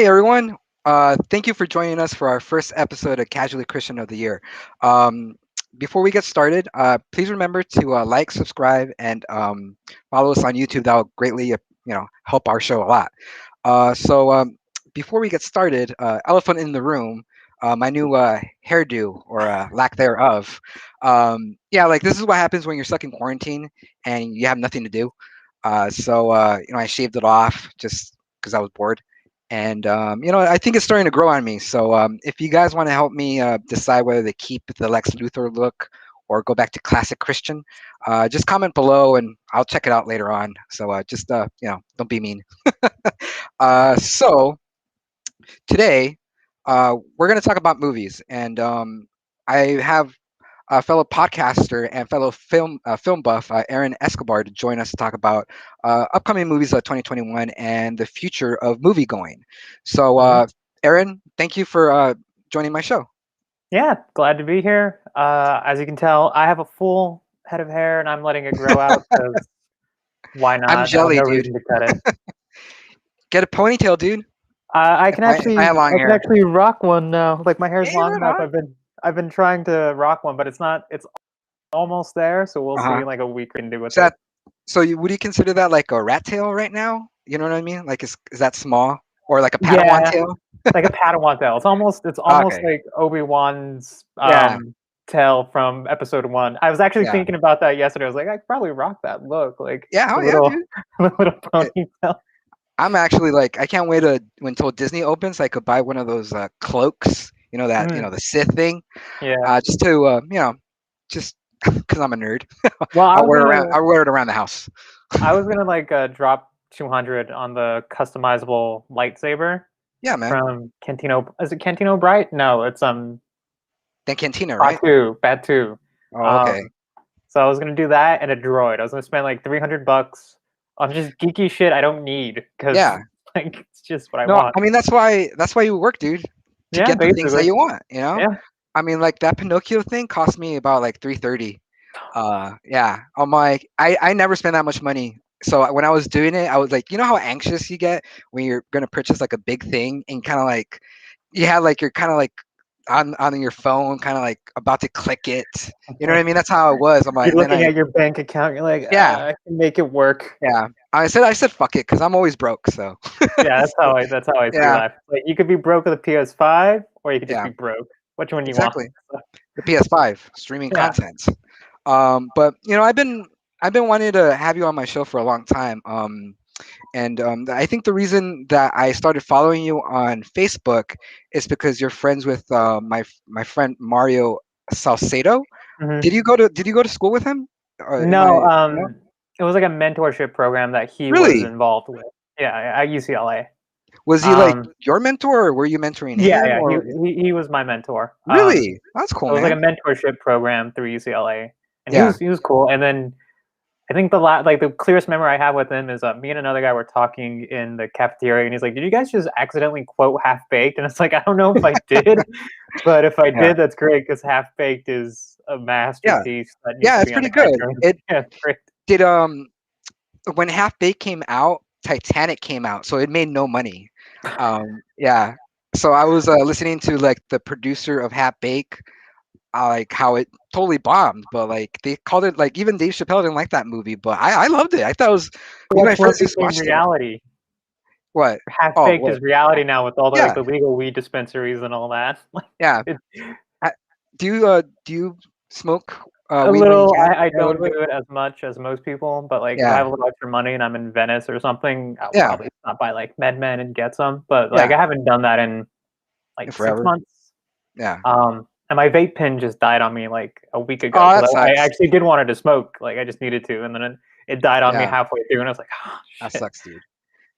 Hey everyone, thank you for joining us for our first episode of Casually Christian of the Year. Um, Before we get started, please remember to like, subscribe, and follow us on YouTube. That will greatly, help our show a lot. So before we get started, elephant in the room, my new hairdo or lack thereof. Yeah, like this is what happens when you're stuck in quarantine and you have nothing to do. I shaved it off just because I was bored. And I think it's starting to grow on me. So if you guys want to help me decide whether to keep the Lex Luthor look or go back to classic Christian, just comment below and I'll check it out later on. So don't be mean. So today we're going to talk about movies, and I have a fellow podcaster and fellow film buff, Aaron Escobar, to join us to talk about upcoming movies of 2021 and the future of movie going. So, Aaron, thank you for joining my show. Yeah, glad to be here. As you can tell, I have a full head of hair and I'm letting it grow out because why not? I'm I have jelly, no dude. reason to cut it. Get a ponytail, dude. I If can I actually have long I can hair. actually rock one now. Like my hair's Hey, long right enough. on. I've been trying to rock one, but it's almost there. So we'll see Uh-huh. in like a week what we can do with So it. would you consider that like a rat tail right now? You know what I mean? Like, is that small or like a Padawan Yeah, tail? like a Padawan tail. It's almost Okay. like Obi-Wan's Yeah. tail from episode 1. I was actually Yeah. thinking about that yesterday. I was like, I could probably rock that look, like Yeah. Oh the yeah, little dude. the little It, ponytail. I'm actually like, I can't wait until Disney opens. So I could buy one of those cloaks. Mm, The Sith thing. yeah. Just to just because I'm a nerd. Well, I'll wear it around. I'll wear it around the house. I was gonna like drop 200 on the customizable lightsaber Yeah, man. from Cantino. Is it Cantino Bright? No, it's Then Cantina, right? Batu. Oh, okay. Um, so I was gonna do that and a droid. I was gonna spend like $300 on just geeky shit I don't need because Yeah. like it's just what I No, want. I mean that's why you work, dude, to Yeah, get the things that basically. you want. You know. Yeah. I mean, like that Pinocchio thing cost me about like 330. Yeah. I'm like, I never spend that much money. So when I was doing it, I was like, you know how anxious you get when you're gonna purchase like a big thing and kind of like you have like you're kind of like on your phone, kind of like about to click it. You know what I mean? That's how it was. I'm like, You're and then looking at your bank account. You're like, yeah, I can make it work. yeah. I said fuck it because I'm always broke. So Yeah, that's how I see yeah, life. Like you could be broke with a PS5, or you could just yeah, be broke. Which one do you want? exactly. The PS5 streaming Yeah. content. But I've been wanting to have you on my show for a long time. And I think the reason that I started following you on Facebook is because you're friends with my friend Mario Salcedo. Hmm. Did you go to school with him? Am No, I no? it was like a mentorship program that he was Really? involved with. Yeah, at UCLA. Was he like Um, your mentor, or were you mentoring yeah, him? yeah, he Or he, he was my mentor. really? That's cool, So it was like a man. mentorship program through UCLA, and he Yeah. was he was cool. And then I think the clearest memory I have with him is me and another guy were talking in the cafeteria, and he's like, "Did you guys just accidentally quote Half Baked?" And it's like, I don't know if I did, but if I Yeah. did, that's great because Half Baked is a Yeah. masterpiece that needs Yeah. to It's be on pretty the good. Criterion. It Yeah, it's great. did. When Half Baked came out, Titanic came out, so it made no money. Yeah. So I was listening to like the producer of Half Baked, like how it totally bombed, but like they called it like even Dave Chappelle didn't like that movie, but I loved it. I thought it was me and my That's what friends just became watched it. reality. What? Half Oh, Baked what? is reality now with all the Yeah, like the legal weed dispensaries and all that. Like yeah. it, I, do you smoke a weed when you little, can? I Yeah, a little don't bit. do it as much as most people, but like if I Yeah, have a little extra money and I'm in Venice or something, I'll yeah, probably stop by like MedMen and get some. But like yeah. I haven't done that in like six Forever. months. Yeah. And my vape pen just died on me like a week ago Oh, that because I sucks. actually did wanted to smoke, like I just needed to, and then it died on me Yeah, halfway through, and I was like, oh that shit. sucks, dude.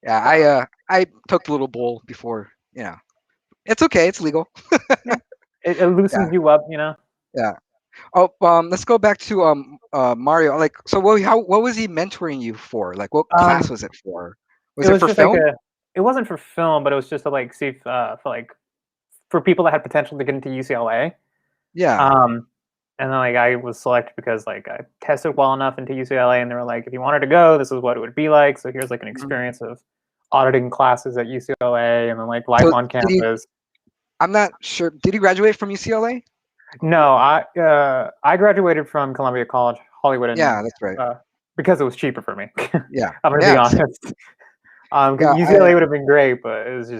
Yeah, So I took the little bowl before. It's okay. It's legal. yeah, it Yeah, loosens you up, you know. yeah. Oh, let's go back to Mario. Like, so what was he mentoring you for? Like, what class Um, was it for? Was it it was for just like film? it wasn't for film, but it was just to like see if, for like for people that had potential to get into UCLA. Yeah. Um, and then like I was selected because like I tested well enough into UCLA, and they were like, if you wanted to go, this is what it would be like. So here's like an Mhm. experience of auditing classes at UCLA and then like life So on did he? campus. I'm not sure. Did he graduate from UCLA? No, I graduated from Columbia College Hollywood and Yeah, that's right. uh, because it was cheaper for me. Yeah, I'm gonna be yeah, same. honest. Because Yeah, I UCLA would have been great, but it was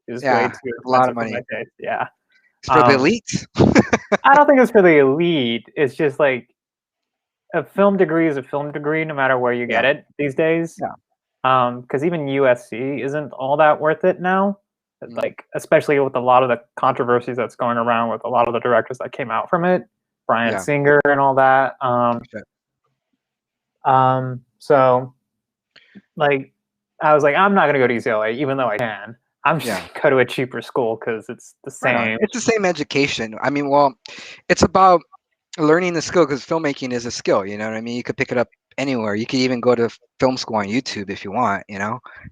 way yeah, too a lot of expensive for my money. taste. Yeah. It's for the Um, elites. I don't think it's for the elite. It's just like a film degree is a film degree, no matter where you Yeah, get it these days. yeah. Because even USC isn't all that worth it now. Mm, Like, especially with a lot of the controversies that's going around with a lot of the directors that came out from it, Bryan yeah. Singer and all that. Shit. So like, I was like, I'm not gonna go to UCLA, even though I can. I'm just Yeah. gonna go to a cheaper school because it's the Right on. same. It's the same education. I mean, well, it's about learning the skill because filmmaking is a skill. You know what I mean? You could pick it up anywhere. You could even go to film school on YouTube if you want.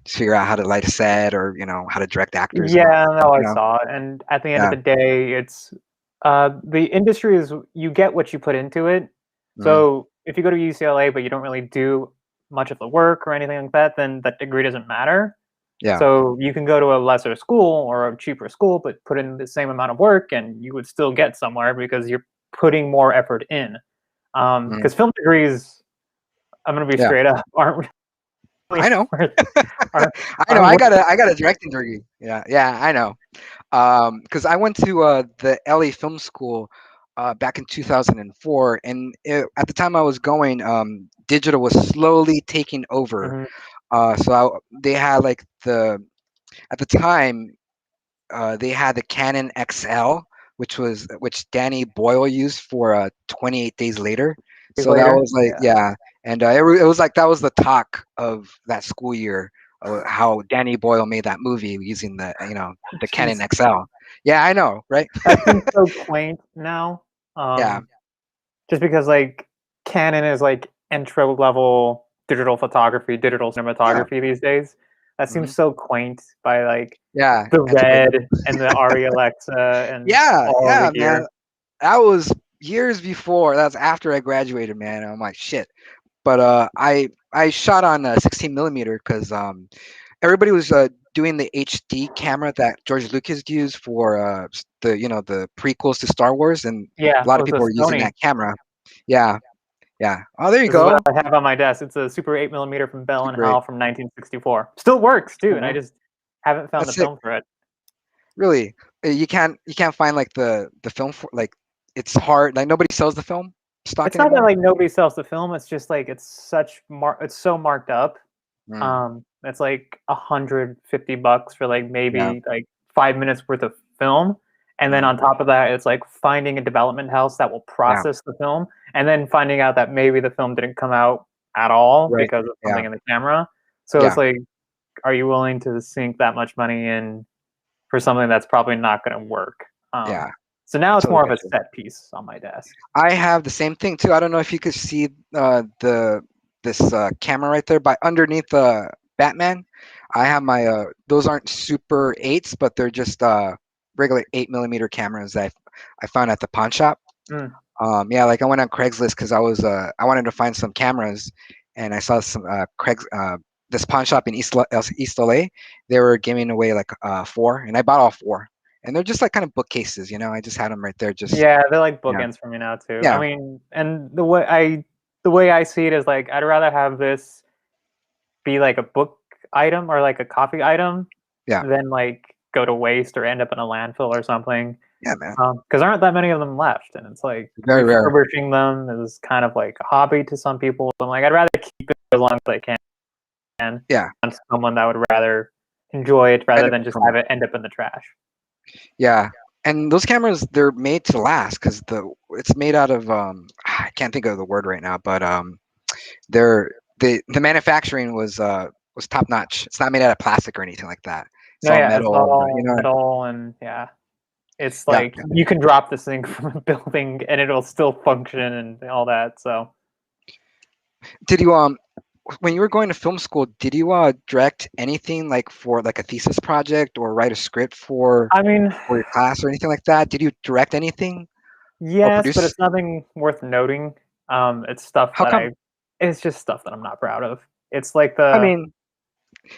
Just figure out how to light a set or how to direct actors and Yeah, that's how you I know. saw it. And at the end of Yeah. the day, it's the industry is you get what you put into it. Hmm. So if you go to UCLA but you don't really do much of the work or anything like that, then that degree doesn't matter. Yeah. So you can go to a lesser school or a cheaper school, but put in the same amount of work, and you would still get somewhere because you're putting more effort in. Hmm. Because film degrees, I'm going to be Yeah. straight up, aren't really I know. worth aren't, I know. aren't I worth. got a directing degree. Yeah. Yeah. I know. Because I went to the LA Film School back in 2004, and at the time I was going, digital was slowly taking over. Mhm. They had like at the time they had the Canon XL, which Danny Boyle used for 28 Days Later. Days So that later, was like, yeah. yeah, and it was like that was the talk of that school year, how Danny Boyle made that movie using the Canon Jeez, XL. Yeah, I know, right? that seems so quaint now. Yeah, Just because like Canon is like entry level digital photography, digital yeah, cinematography these days. That hmm, seems so quaint by like yeah, the antiquated. Red and the Arri Alexa and Yeah, all the yeah, man. gear. That was years before. That's after I graduated, man. I'm like, shit. But I shot on a 16 millimeter because everybody was doing the HD camera that George Lucas used for the prequels to Star Wars, and Yeah, a lot it of was a people were using Sony. that camera. Yeah, yeah. Oh, there you This is what go. I have on my desk. It's a Super 8 millimeter from Bell and Super 8. Howell from 1964. Still works, Oh, dude. I man, just haven't found the that's sick. film for it. Really, you can't find like the film for like it's hard. Like nobody sells the film stock It's not that anymore. like nobody sells the film. It's just like it's so marked up. Mm, It's like $150 for like yeah. maybe like 5 minutes worth of film. And then Mm, on top of that, it's like finding a development house that will yeah. process the film and then finding out that maybe the film didn't come out at all Right. because of Yeah. something in the camera. So it's Yeah. like, are you willing to sink that much money in for something that's probably not going to work? Yeah. So now I it's totally more of get a you. set piece on my desk. I have the same thing too. I don't know if you could see the this camera right there, by underneath the Batman. I have my those aren't Super 8s, but they're just regular 8 millimeter cameras that I found at the pawn shop. Mm. Yeah, like I went on Craigslist because I wanted to find some cameras, and I saw some this pawn shop in East LA. They were giving away like four, and I bought all four, and they're just like kind of bookcases. I just had them right there, just Yeah, they're like yeah, bookends for me now too. I yeah, mean, and the way I see it is like I'd rather have this be like a book item or like a coffee item yeah, than like go to waste or end up in a landfill or something. yeah, man. Because there aren't that many of them left, and it's like Very rare. refurbishing them is kind of like a hobby to some people. I'm like, I'd rather keep it as long as I can Yeah, on someone that would rather enjoy it rather than benefit just from it. have it end up in the trash. Yeah, and those cameras, they're made to last because it's made out of I can't think of the word right now, but they're the manufacturing was top notch. It's not made out of plastic or anything like that. It's No, all yeah, it's metal. all metal and yeah. It's Yeah. like you can drop this thing from a building and it'll still function and all that. So Did you when you were going to film school, did you direct anything like for like a thesis project or write a script I mean, for your class or anything like that? Did you direct anything or yes, but produce? it's nothing worth noting. It's stuff How that come? it's just stuff that I'm not proud of. It's like I the mean,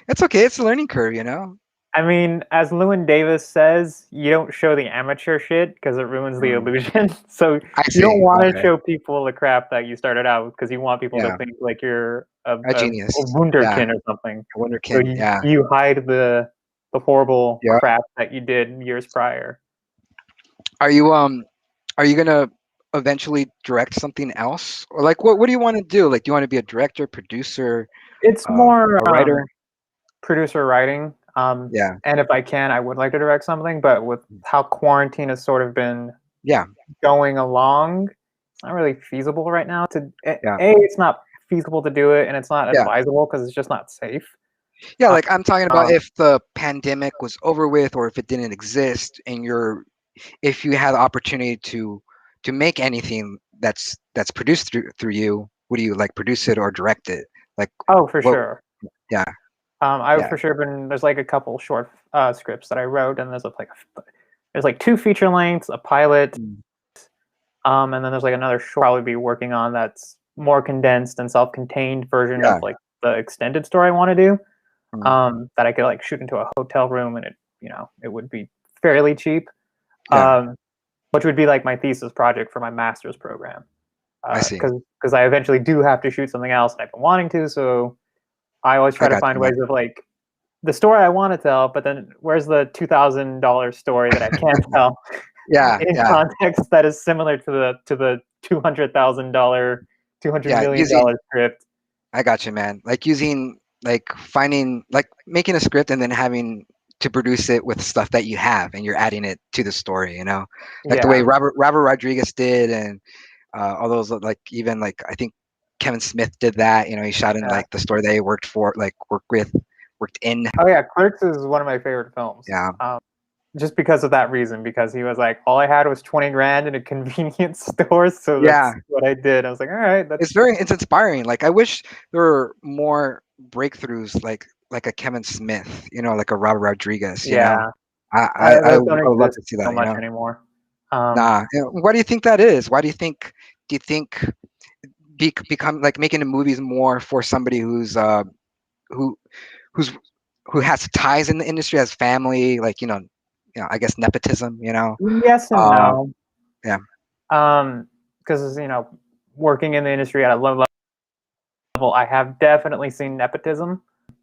It's okay. It's a learning curve, you know. I mean, as Lewin Davis says, you don't show the amateur shit because it ruins the Mm, illusion. So I you don't see. want to Okay. show people the crap that you started out with because you want people to Yeah. think like you're A a genius. Yeah. wunderkind or something. A So wonderkin. Yeah. you hide the horrible Yeah. crap that you did years prior. Are you are you gonna eventually direct something else, or like what do you want to do? Like, do you want to be a director, producer, It's more a writer? producer writing. Yeah. And if I can, I would like to direct something, but with how quarantine has sort of been Yeah. going along, it's not really feasible right now. Yeah. It's not feasible to do it, and it's not Yeah. advisable because it's just not safe. Yeah. Like, I'm talking about Um, if the pandemic was over with, or if it didn't exist, and if you had the opportunity to make anything that's produced through you, would you like produce it or direct it? Like, oh, for what? sure. Yeah. I've Yeah. for sure been. There's like a couple short scripts that I wrote, and there's like two feature lengths, a pilot, Mm, and then there's like another short I'll probably be working on that's more condensed and self-contained version of yeah. like the extended story I want to do. Mm, That I could like shoot into a hotel room, and it would be fairly cheap. yeah. Um, which would be like my thesis project for my master's program. I see. Because I eventually do have to shoot something else, and I've been wanting to. So I always I try to got find you, man. ways of like the story I want to tell, but then where's the $2,000 story that I can't tell Yeah. in Yeah. context that is similar to the $200,000, $200 Yeah. million Using. dollar script? I got you, man. Like, using, like, finding, like, making a script and then having to produce it with stuff that you have, and you're adding it to the story. Like the way Yeah, Robert Rodriguez did, and all those, like, even like I think Kevin Smith did that. He shot in yeah. like the store they worked for, like worked in. Oh yeah, Clerks is one of my favorite films. Yeah. Just because of that reason, because he was like, all I had was 20 grand in a convenience store, so Yeah. that's what I did. I was like, all right, It's that's very it's inspiring. Like, I wish there were more breakthroughs, like a Kevin Smith, like a Robert Rodriguez. yeah. I Those don't would love exist to see so that. much anymore. Um, Nah. Why do you think that is? Why do you think become like making the movies more for somebody who who's who has ties in the industry, has family, like, I guess nepotism, yes and uh no. yeah. Because working in the industry at a low level, I have definitely seen nepotism.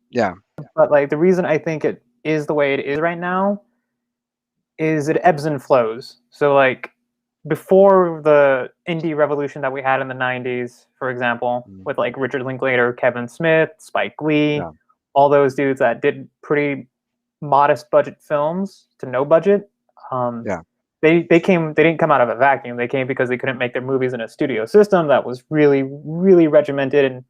Yeah. But like the reason I think it is the way it is right now is it ebbs and flows. So like before the indie revolution that we had in the 90s, for example, Mm, with like Richard Linklater, Kevin Smith, Spike Lee, yeah. all those dudes that did pretty modest budget films to no budget. Um, Yeah. they didn't come out of a vacuum. They came because they couldn't make their movies in a studio system that was really really regimented, and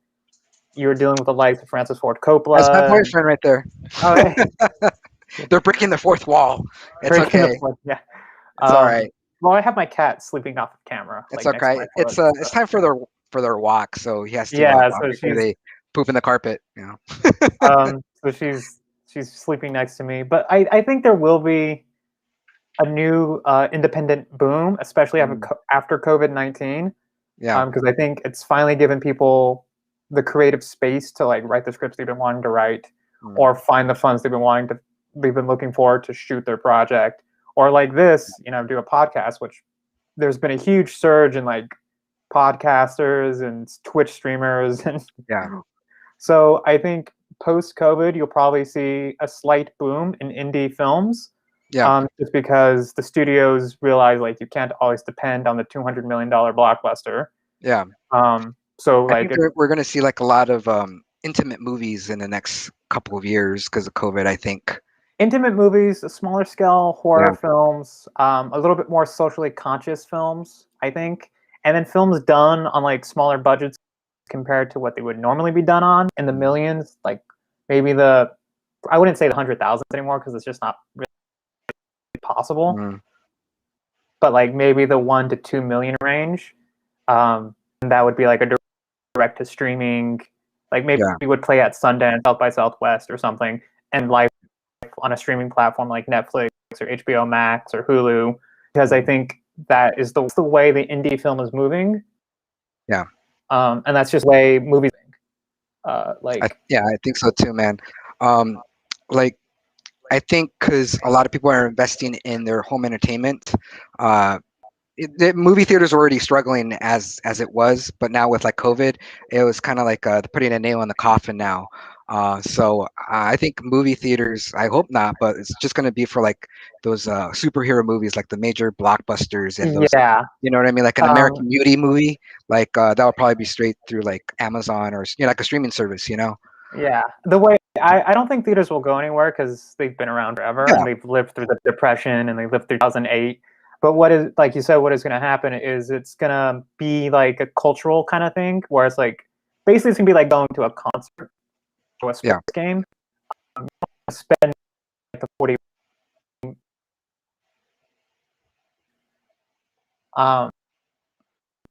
you were dealing with the likes of Francis Ford That's my Coppola. And, boyfriend right there. oh, hey, They're breaking the fourth wall. It's breaking the okay. fourth, yeah. It's all right. Well, I have my cat sleeping off the camera, It's like next to okay. my It's foot. it's So time for their walk, so he has to yeah, make sure they poop in the carpet. so she's sleeping next to me. But I think there will be a new independent boom, especially Mm, after COVID-19, yeah. because I think it's finally given people the creative space to like write the scripts they've been wanting to write, Mm, or find the funds they've been looking for to shoot their project, or like this, do a podcast, which there's been a huge surge in like podcasters and Twitch streamers, and yeah. so I think post COVID you'll probably see a slight boom in indie films, Yeah. just because the studios realize like you can't always depend on the $200 million blockbuster. Yeah. So I like think we're going to see like a lot of intimate movies in the next couple of years because of COVID, I think. intimate movies, smaller scale horror Yeah. films, a little bit more socially conscious films, I think, and then films done on like smaller budgets compared to what they would normally be done on in the Mm, millions, like maybe I wouldn't say the 100,000s anymore because it's just not really possible, mm, but like maybe the 1 to 2 million range. And that would be like a direct to streaming, like maybe yeah. we would play at Sundance, South by Southwest or something, and live on a streaming platform like Netflix or HBO Max or Hulu, because I Mm, think that is the way the indie film is moving, yeah. and that's just the way movies. Like Yeah, I think so too, man. Um, like I think because a lot of people are investing in their home entertainment. Uh, the movie theaters were already struggling as it was, but now with like COVID, it was kind of like putting a nail in the coffin now. So I think movie theaters. I hope not, but it's just going to be for like those superhero movies, like the major blockbusters and those. Yeah. You know what I mean? Like an Um, American Beauty movie, like that would probably be straight through like Amazon or like a streaming service. yeah. The way I don't think theaters will go anywhere because they've been around forever Yeah, and they've lived through the Depression and they lived through 2008. But what is, like you said, what is going to happen is it's going to be like a cultural kind of thing where it's like basically it's going to be like going to a concert or a yeah. sports game. Spend like the 40. Um,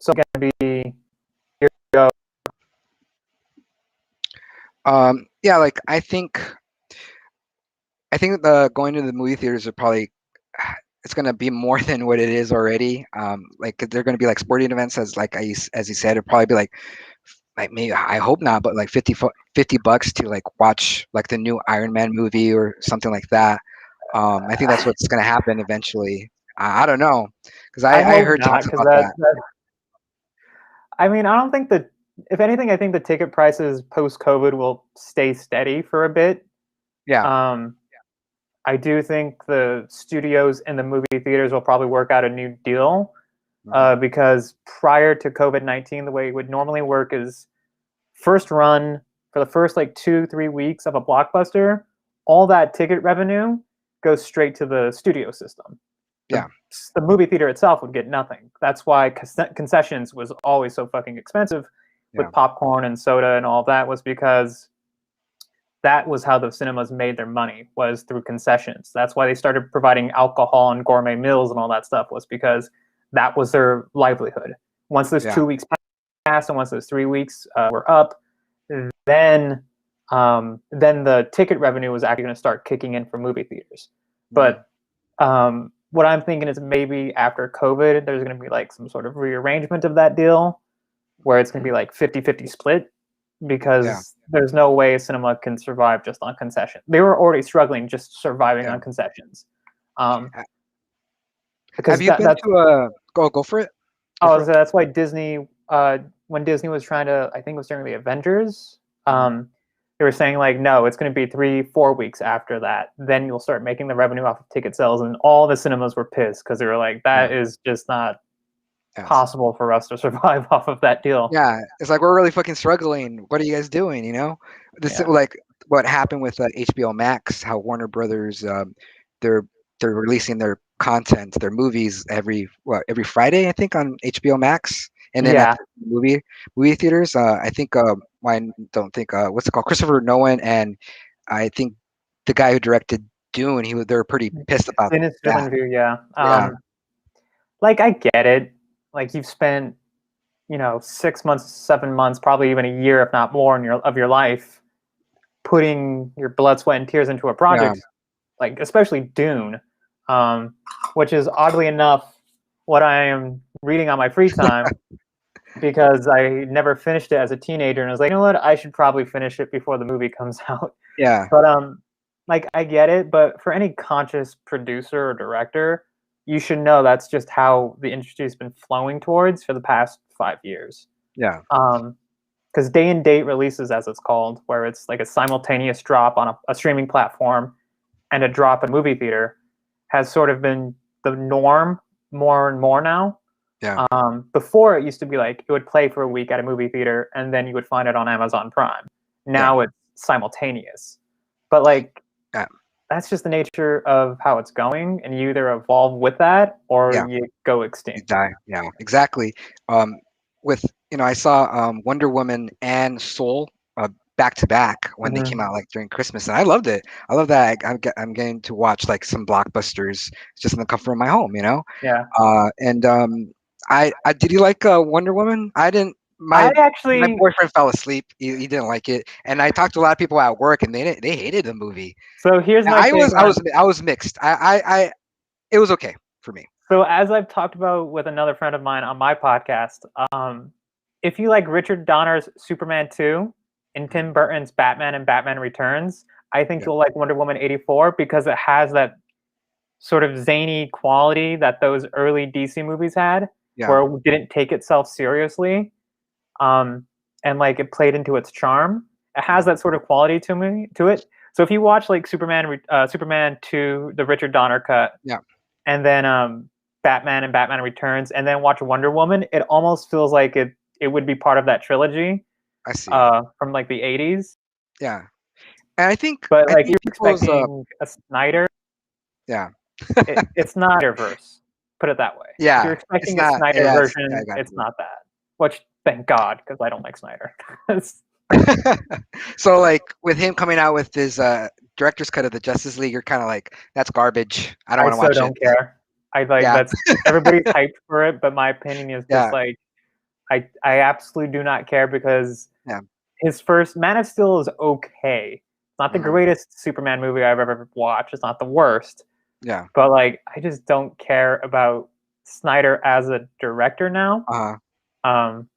so it's going to be here you go. Yeah, like I think the going to the movie theaters are probably it's gonna be more than what it is already. Like they're gonna be like sporting events as you said, it'll probably be like maybe I hope not, but like $50 to like watch like the new Iron Man movie or something like that. I think that's what's gonna happen eventually. I don't know because I I hope heard not talks because about that. I mean, I don't think that, if anything, I think the ticket prices post COVID will stay steady for a bit. Yeah. Um, I do think the studios and the movie theaters will probably work out a new deal Hmm. because prior to COVID-19, the way it would normally work is first run for the first like 2 3 weeks of a blockbuster, all that ticket revenue goes straight to the studio system. The Yeah. the movie theater itself would get nothing. That's why concessions was always so fucking expensive Yeah. with popcorn and soda and all that, was because that was how the cinemas made their money, was through concessions. That's why they started providing alcohol and gourmet meals and all that stuff, was because that was their livelihood. Once those Yeah. 2 weeks passed and once those 3 weeks were up, then then the ticket revenue was actually going to start kicking in for movie theaters. Hmm. But what I'm thinking is maybe after COVID, there's going to be like some sort of rearrangement of that deal where it's going to be like 50-50 split, Yeah. because there's no way a cinema can survive just on concession. They were already struggling just surviving Yeah. on concessions. Um, Ha- Have because you been that's, to a go for it? Go oh, for so it. that's why Disney, when Disney was trying to, I think it was during the Avengers, Hmm. they were saying like, no, it's going to be 3 4 weeks after that. Then you'll start making the revenue off of ticket sales, and all the cinemas were pissed because they were like, Yeah. that is just not Yes. possible for us to survive off of that deal. Yeah, it's like we're really fucking struggling. What are you guys doing? This is Yeah, like what happened with HBO Max. How Warner Brothers, they're they're releasing their content, their movies every Friday, I think, on HBO Max, and then at yeah, the movie theaters. I think I don't think what's it called, Christopher Nolan, and I think the guy who directed Dune. They're pretty pissed about Dennis that. Villeneuve. Yeah, Yeah, like I get it. Like you've spent 6 months, 7 months, probably even a year, if not more, in your life, putting your blood, sweat, and tears into a yeah, project, like especially Dune, um, which is oddly enough what I am reading on my free time, because I never finished it as a teenager, and I was like, you know what, I should probably finish it before the movie comes out. yeah, But like I get it, but for any conscious producer or director, you should know that's just how the industry has been flowing towards for the past 5 years. yeah, Because day and date releases, as it's called, where it's like a simultaneous drop on a streaming platform and a drop in movie theater, has sort of been the norm more and more now. yeah, Before it used to be like it would play for a week at a movie theater and then you would find it on Amazon Prime. yeah, Now it's simultaneous. But like yeah, that's just the nature of how it's going, and you either evolve with that or yeah. you go You extinct. die. Yeah, exactly. Um, with I saw Wonder Woman and Soul back to back when they came Hmm. out like during Christmas, and I loved it. I love that I'm getting to watch like some blockbusters just in the comfort of my home. Yeah. And I did you like Wonder Woman? I didn't. I My actually, boyfriend fell asleep. He didn't like it, and I talked to a lot of people at work, and they hated the movie. so here's And my take on, I was mixed. It was okay for me. so as I've talked about with another friend of mine on my podcast, if you like Richard Donner's Superman 2 and Mhm. Tim Burton's Batman and Batman Returns, I think Yeah. you'll like Wonder Woman 84 because it has that sort of zany quality that those early DC movies had, Yeah. where it didn't take itself seriously, um, and like it played into its charm. It has Mhm. that sort of quality to it. So if you watch like Superman 2, the Richard Donner cut, Yeah. and then Batman and Batman Returns, and then watch Wonder Woman, it almost feels like it would be part of that trilogy I see. from like the 80s. Yeah. And But I like you're think people's expecting a Snyder, yeah. it's not Snyderverse. Put it that way. If you're Yeah. It's expecting a not. Snyder Yeah. I version, got it's you. not that. Which thank God, because I don't like Snyder. So like with him coming out with his director's cut of the Justice League, you're kind of like, that's garbage. I don't I want to so watch it. don't care. I like Yeah. that's everybody's hyped for it, but my opinion is just Yeah. like I absolutely do not care because Yeah. his first Man of Steel is okay. It's not the Hmm. greatest Superman movie I've ever watched. It's not the worst, Yeah. but like I just don't care about Snyder as a director now. Uh-huh. Um,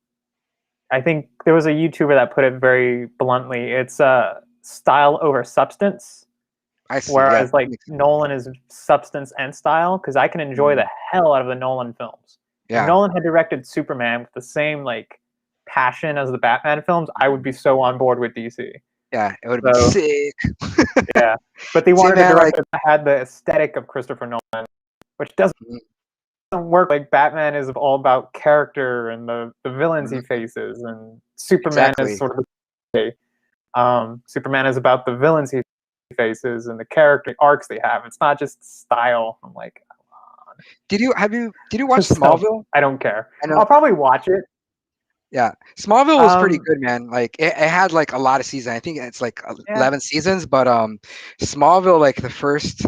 I think there was a YouTuber that put it very bluntly. It's style over substance, I see. Yeah. whereas like Makes sense. Nolan is substance and style. Because I can enjoy Mhm. the hell out of the Nolan films. If Yeah. Nolan had directed Superman with the same like passion as the Batman films, I would be so on board with DC. Yeah. It would have been So sick. yeah, but they See, wanted a man, like, director that had the aesthetic of Christopher Nolan, which doesn't mhm, work. Like Batman is all about character and the villains he mhm, faces, and Superman is exactly. sort of Superman is about the villains he faces and the character arcs they have. It's not just style. I'm like, Did you watch so Smallville? I don't care. I know. I'll probably watch it. Yeah, Smallville was pretty Um, good, man. Like it had like a lot of seasons. I think it's like yeah, 11 seasons, but Smallville, like the first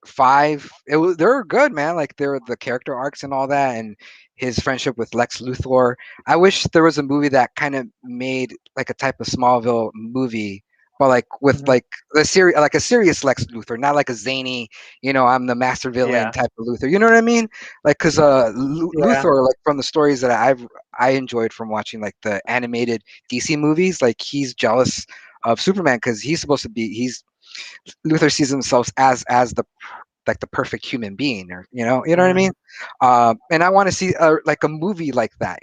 five, they were good, man. Like there were the character arcs and all that, and his friendship with Lex Luthor. I wish there was a movie that kind of made like a type of Smallville movie, but like with mhm, like the series, like a serious Lex Luthor, not like a zany, I'm the master villain yeah, type of Luthor. You know what I mean? Like, cause yeah, Luthor, like from the stories that I enjoyed from watching like the animated DC movies. Like he's jealous of Superman because he's supposed to be. He's Luthor sees himself as the like the perfect human being, or you know what I mean. mhm, And I want to see like a movie like that.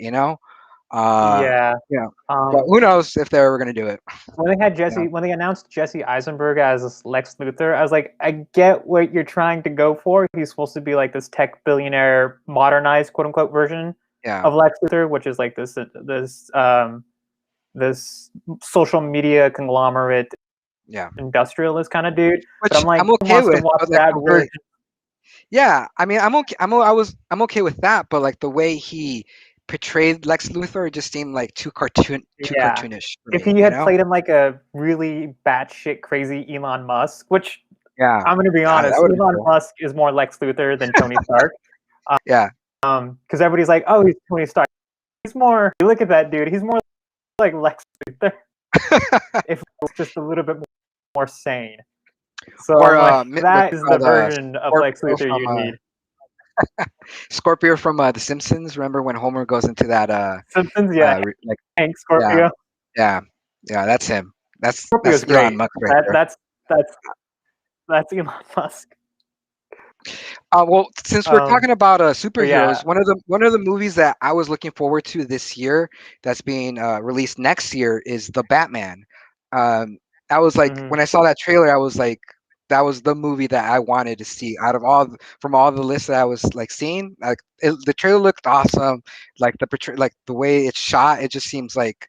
Uh, yeah. yeah. But Um, who knows if they're ever gonna do it? You know? When they announced Jesse Eisenberg as Lex Luthor, I was like, I get what you're trying to go for. He's supposed to be like this tech billionaire, modernized quote unquote version Yeah. of Lex Luthor, which is like this social media conglomerate Yeah. industrialist kind of dude. But Which I'm like, I'm who okay wants to with, watch but like that I'm version? very yeah. I mean, I'm okay. I'm okay with that, but like the way he portrayed Lex Luthor, it just seemed like too Yeah. cartoonish for If me. he had played him like a really batshit crazy Elon Musk, which Yeah. I'm going to be That honest, would have been Elon cool. Musk is more Lex Luthor than Tony Stark. Yeah. Because everybody's like, oh, he's Tony Stark. He's more. You look at that dude. He's more like Lex Luthor. If it's just a little bit more sane. So Or I'm like, what's that it is the called? version of Lex Luthor you need. Scorpio from The Simpsons. Remember when Homer goes into that Simpsons, yeah. like Hank yeah, Scorpio. yeah, yeah, that's him. That's Scorpio's Elon great. Musk right That there. that's that's Elon Musk. Well, since we're Um, talking about but yeah. superheroes, one of the movies that I was looking forward to this year, that's being released next year, is the Batman. Um, I was like, Mhm. when I saw that trailer, I was like, that was the movie that I wanted to see out of from all the lists that I was like seeing. Like the trailer looked awesome, like like the way it's shot, it just seems like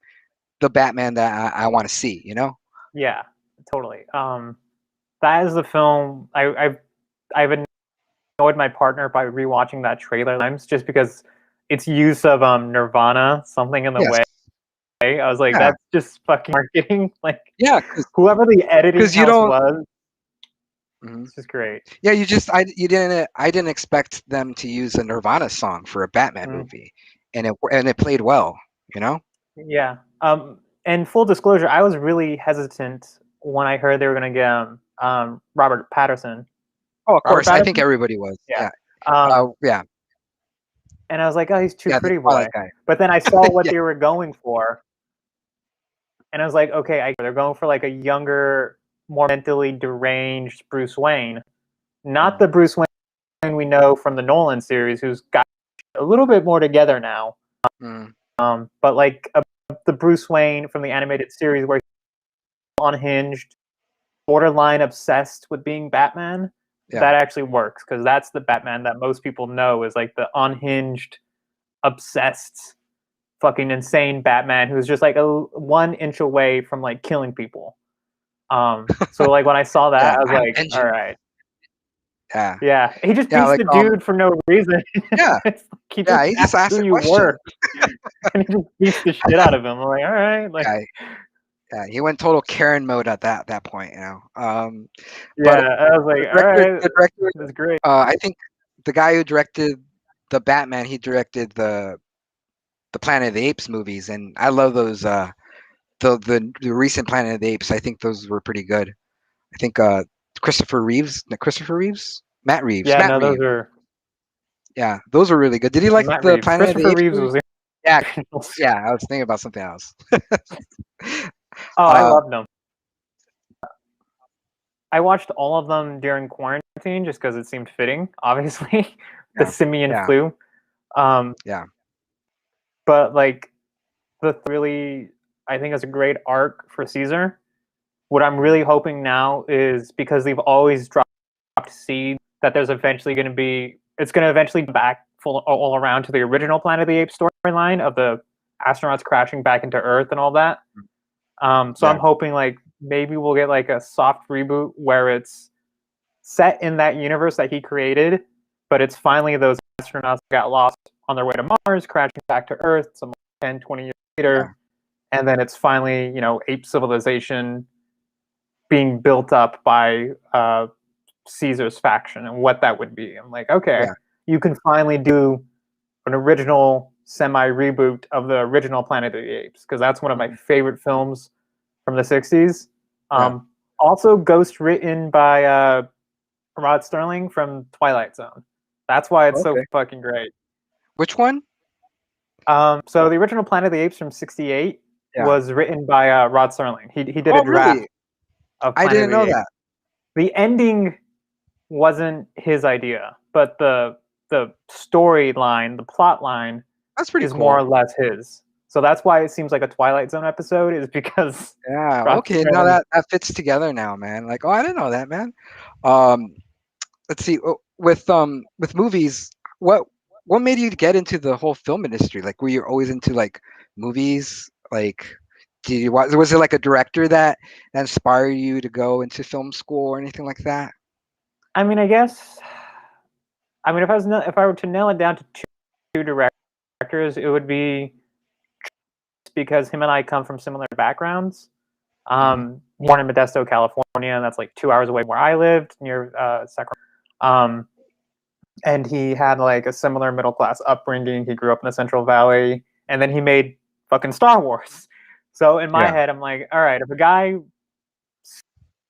the Batman that I want to see. Yeah, totally. That is the film I've annoyed my partner by rewatching that trailer times just because its use of Nirvana, something in the Yes, way. I was like, yeah, that's just fucking marketing. Like yeah, whoever the editing because you house don't. was, Mhm. it's just great. Yeah, I didn't expect them to use a Nirvana song for a Batman Mm, movie, and it played well. You know? yeah. And full disclosure, I was really hesitant when I heard they were gonna get Robert Patterson. Oh, of Robert course. I think Patterson? everybody was. Yeah. Yeah. Um, Yeah. and I was like, oh, he's too Yeah. The pretty Twilight boy. guy. But then I saw what Yeah. they were going for, and I was like, okay, they're going for like a younger, more mentally deranged Bruce Wayne, not the Bruce Wayne we know from the Nolan series, who's got a little bit more together now. Mm. But like the Bruce Wayne from the animated series, where he's unhinged, borderline obsessed with being Batman, Yeah. that actually works because that's the Batman that most people know is like the unhinged, obsessed, fucking insane Batman who's just like 1 inch away from like killing people. So like when I saw that, Yeah. I was I'm like, all vengeance. right, Yeah. yeah. He just Yeah. beats Like the dude for no reason. yeah. It's like he just Yeah. He just asked asked who a you question. were, and he just beats the shit out of him. I'm like, all right, like, Yeah. Yeah. He went total Karen mode at that point. yeah. But I was the like, all director, right, the director, that's great. I think the guy who directed the Batman, he directed the Planet of the Apes movies, and I love those. The recent Planet of the Apes, I think those were pretty good. I think Christopher Reeves, Yeah, Matt no, those Reeves. are Yeah, those were really good. Did you like Matt the Reeves. Planet of the Christopher Apes Reeves movie? was the Yeah, original. yeah. I was thinking about something else. Oh, I uh, loved them. I watched all of them during quarantine just because it seemed fitting. Obviously, the yeah, simian yeah, flu. Um, yeah, but like the really, I think it's a great arc for Caesar. What I'm really hoping now is because they've always dropped seeds that there's eventually going to be, it's going to eventually be back full all around to the original Planet of the Apes storyline of the astronauts crashing back into Earth and all that. So yeah, I'm hoping like maybe we'll get like a soft reboot where it's set in that universe that he created, but it's finally those astronauts got lost on their way to Mars, crashing back to Earth some 10, 20 years yeah, later. And then it's finally, ape civilization being built up by Caesar's faction and what that would be. I'm like, okay, yeah, you can finally do an original semi reboot of the original Planet of the Apes because that's one of my mhm, favorite films from the 60s. yeah. Also, ghost written by Rod Sterling from Twilight Zone. That's why it's so Okay. fucking great. Which one? So the original Planet of the Apes from '68 Yeah. was written by Rod Sterling. He did a Oh, draft really? of I Planet of didn't know the Apes. that. The ending wasn't his idea, but the storyline, the plot line, That's pretty is more or cool. less his. So that's why it seems like a Twilight Zone episode is because Yeah. Rod Okay. Now Sterling. that fits together now, man. Like, oh, I didn't know that, man. Um, let's see. With movies, what what made you get into the whole film industry? Like, were you always into like movies? Like, did you was it like a director that inspired you to go into film school or anything like that? I mean, I guess. I mean, if I were to nail it down to two directors, it would be because him and I come from similar backgrounds. Hmm. Born in Modesto, California, and that's like 2 hours away from where I lived near Sacramento. And he had like a similar middle class upbringing. He grew up in the Central Valley, and then he made fucking Star Wars. So in my Yeah. head, I'm like, all right, if a guy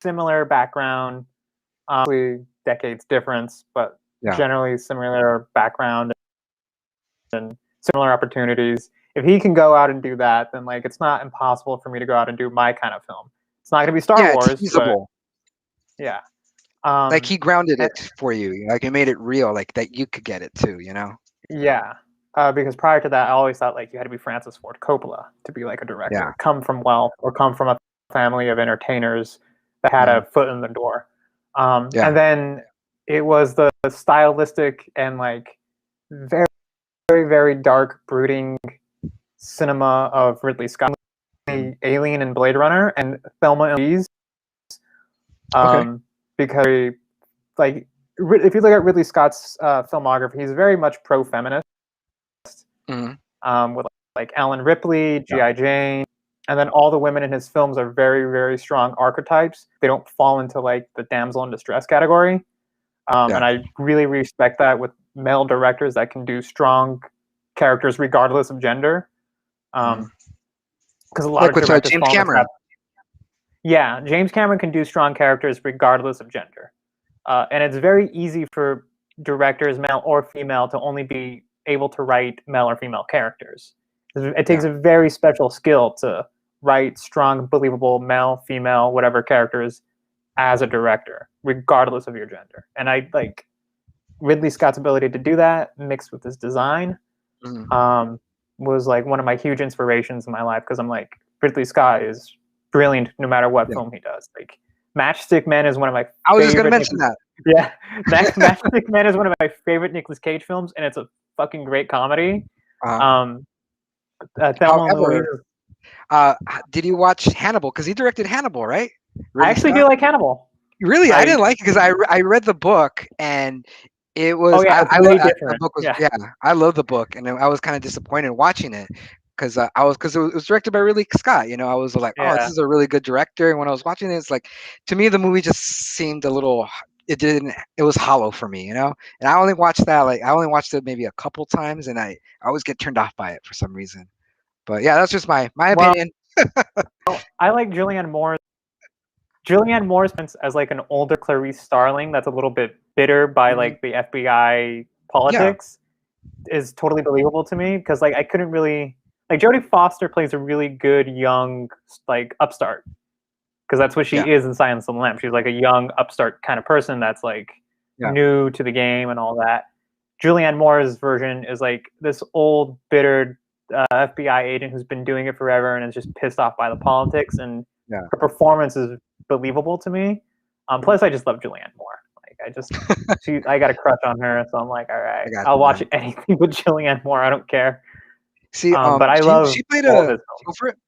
similar background, decades difference, but Yeah. generally similar background and similar opportunities. If he can go out and do that, then like it's not impossible for me to go out and do my kind of film. It's not going to be Star Yeah. It's Wars, but feasible. yeah. Like Um, he grounded and, it for you. Like it made it real. Like that you could get it too. You know? yeah. Because prior to that, I always thought like you had to be Francis Ford Coppola to be like a Yeah. director, come from wealth or come from a family of entertainers that had Hmm. a foot in the door. Yeah. And then it was the stylistic and like very, very, very dark, brooding cinema of Ridley Scott, Hmm. Alien and Blade Runner, and Thelma and Louise. Okay. Because like if you look at Ridley Scott's filmography, he's very much pro-feminist. Hmm. With like Ellen Ripley, Yeah. G.I. Jane, and then all the women in his films are very, very strong archetypes. They don't fall into like the damsel in distress category. Yeah. And I really respect that with male directors that can do strong characters regardless of gender. Hmm. Because a lot Like of with directors James fall in the trap. Cameron. Yeah, James Cameron can do strong characters regardless of gender. And it's very easy for directors, male or female, to only be able to write male or female characters. It takes Yeah. a very special skill to write strong, believable male, female, whatever characters as a director, regardless of your gender. And I like Ridley Scott's ability to do that mixed with his design Mhm. um, was like one of my huge inspirations in my life because I'm like Ridley Scott is brilliant no matter what Yeah. film he does. Like Matchstick Men is one of my I was just gonna favorite mention Nicolas. that. Yeah, Matchstick Men is one of my favorite Nicolas Cage films, and it's a fucking great comedy. Uh, Um, Thelma and Louise. However, did you watch Hannibal? Because he directed Hannibal, right? I Ridley actually do Scott. like Hannibal. Really, I I didn't like it because I read the book and it oh was yeah, it's I way the different. book was Yeah, yeah, I love the book and I was kind of disappointed watching it because it was directed by Ridley Scott. You know, I was like, oh, this yeah. is a really good director. And when I was watching it, it's like to me the movie just seemed a little. It was hollow for me, you know. And I only watched it maybe a couple times, and I always get turned off by it for some reason. But yeah, that's just my Well, opinion. I like Julianne Moore. Julianne Moore's as like an older Clarice Starling that's a little bit bitter by Mhm. like the FBI Yeah, politics is totally believable to me because like I couldn't really like Jodie Foster plays a really good young like upstart because that's what she yeah, is in Silence of the Lambs. She's like a young upstart kind of person that's like yeah. new to the game and all that. Julianne Moore's version is like this old bitter FBI agent who's been doing it forever and is just pissed off by the politics, and Yeah. her performance is believable to me. Mhm. Plus, I just love Julianne Moore. Like, I got a crush on her, so I'm like, all right, I got I'll you, watch man. anything with Julianne Moore. I don't care. See, But I love she played all of a his go films. for it.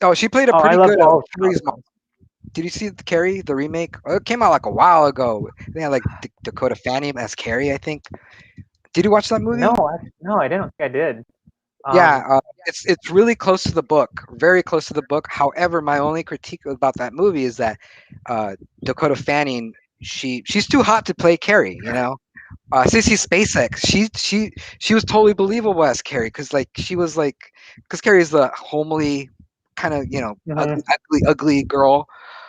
Oh, she played a Oh, I pretty love good all of Carrie's Scott's mom. films. Did you see the Carrie the remake? Oh, it came out like a while ago. They had like Dakota Fanning as Carrie, I think. Did you watch that No, movie? no, I didn't think I did. Yeah, Um, it's really close to the book, very close to the book. However, my only critique about that movie is that uh, Dakota Fanning, she's too hot to play Carrie. You know, Sissy SpaceX, she was totally believable as Carrie because like she was like because Carrie is the homely kind of mhm. ugly girl.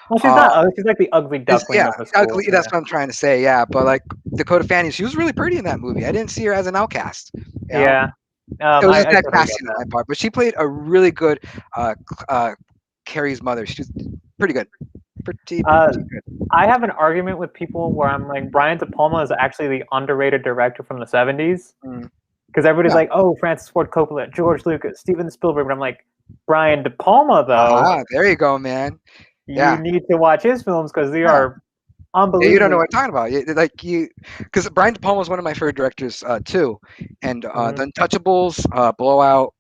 Well, she's Uh, not. She's like the ugly duckling yeah, of the school. ugly. That's Yeah, what I'm trying to say. Yeah, but like Dakota Fanning, she was really pretty in that movie. I didn't see her as an outcast. You know, yeah. it was just I bad totally get casting on that. my part. But she played a really good Carrie's mother. She was pretty good. Uh, Pretty good. I have an argument with people where I'm like, Brian De Palma is actually the underrated director from the '70s Mm, because everybody's yeah. like, oh, Francis Ford Coppola, George Lucas, Steven Spielberg, but I'm like, Brian De Palma though, There you go, man. you Yeah. need to watch his films because they Yeah. are Yeah, you don't know unbelievably. what I'm talking about. Like you, because Brian De Palma was one of my favorite directors too, and Mhm. The Untouchables, Blowout,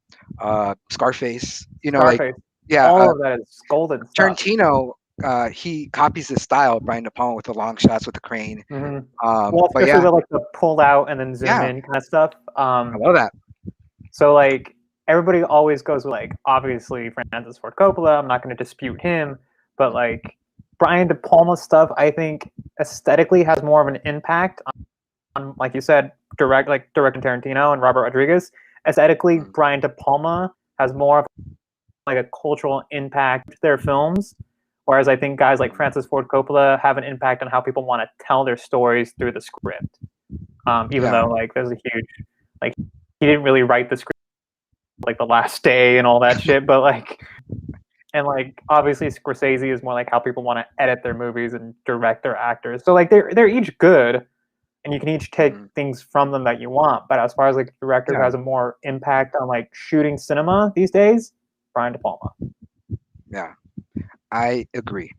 Scarface. You know, like Scarface, yeah, all of that is golden stuff. Tarantino. He copies the style of Brian De Palma with the long shots with the crane. Hmm. Well, But especially yeah, the like the pulled out and then zoom yeah, in kind of stuff. I love that. So like everybody always goes with like obviously Francis Ford Coppola. I'm not going to dispute him, but like Brian De Palma stuff, I think aesthetically has more of an impact on like you said, directing Tarantino and Robert Rodriguez. Aesthetically, Mm, Brian De Palma has more of like a cultural impact to their films. Whereas I think guys like mm, Francis Ford Coppola have an impact on how people want to tell their stories through the script. Even yeah, though like there's a huge like he didn't really write the script like the last day and all that shit, but like and like obviously Scorsese is more like how people want to edit their movies and direct their actors. So like they're each good and you can each take mm, things from them that you want. But as far as like a director who yeah, has a more impact on like shooting cinema these days, Brian De Palma. yeah. I agree.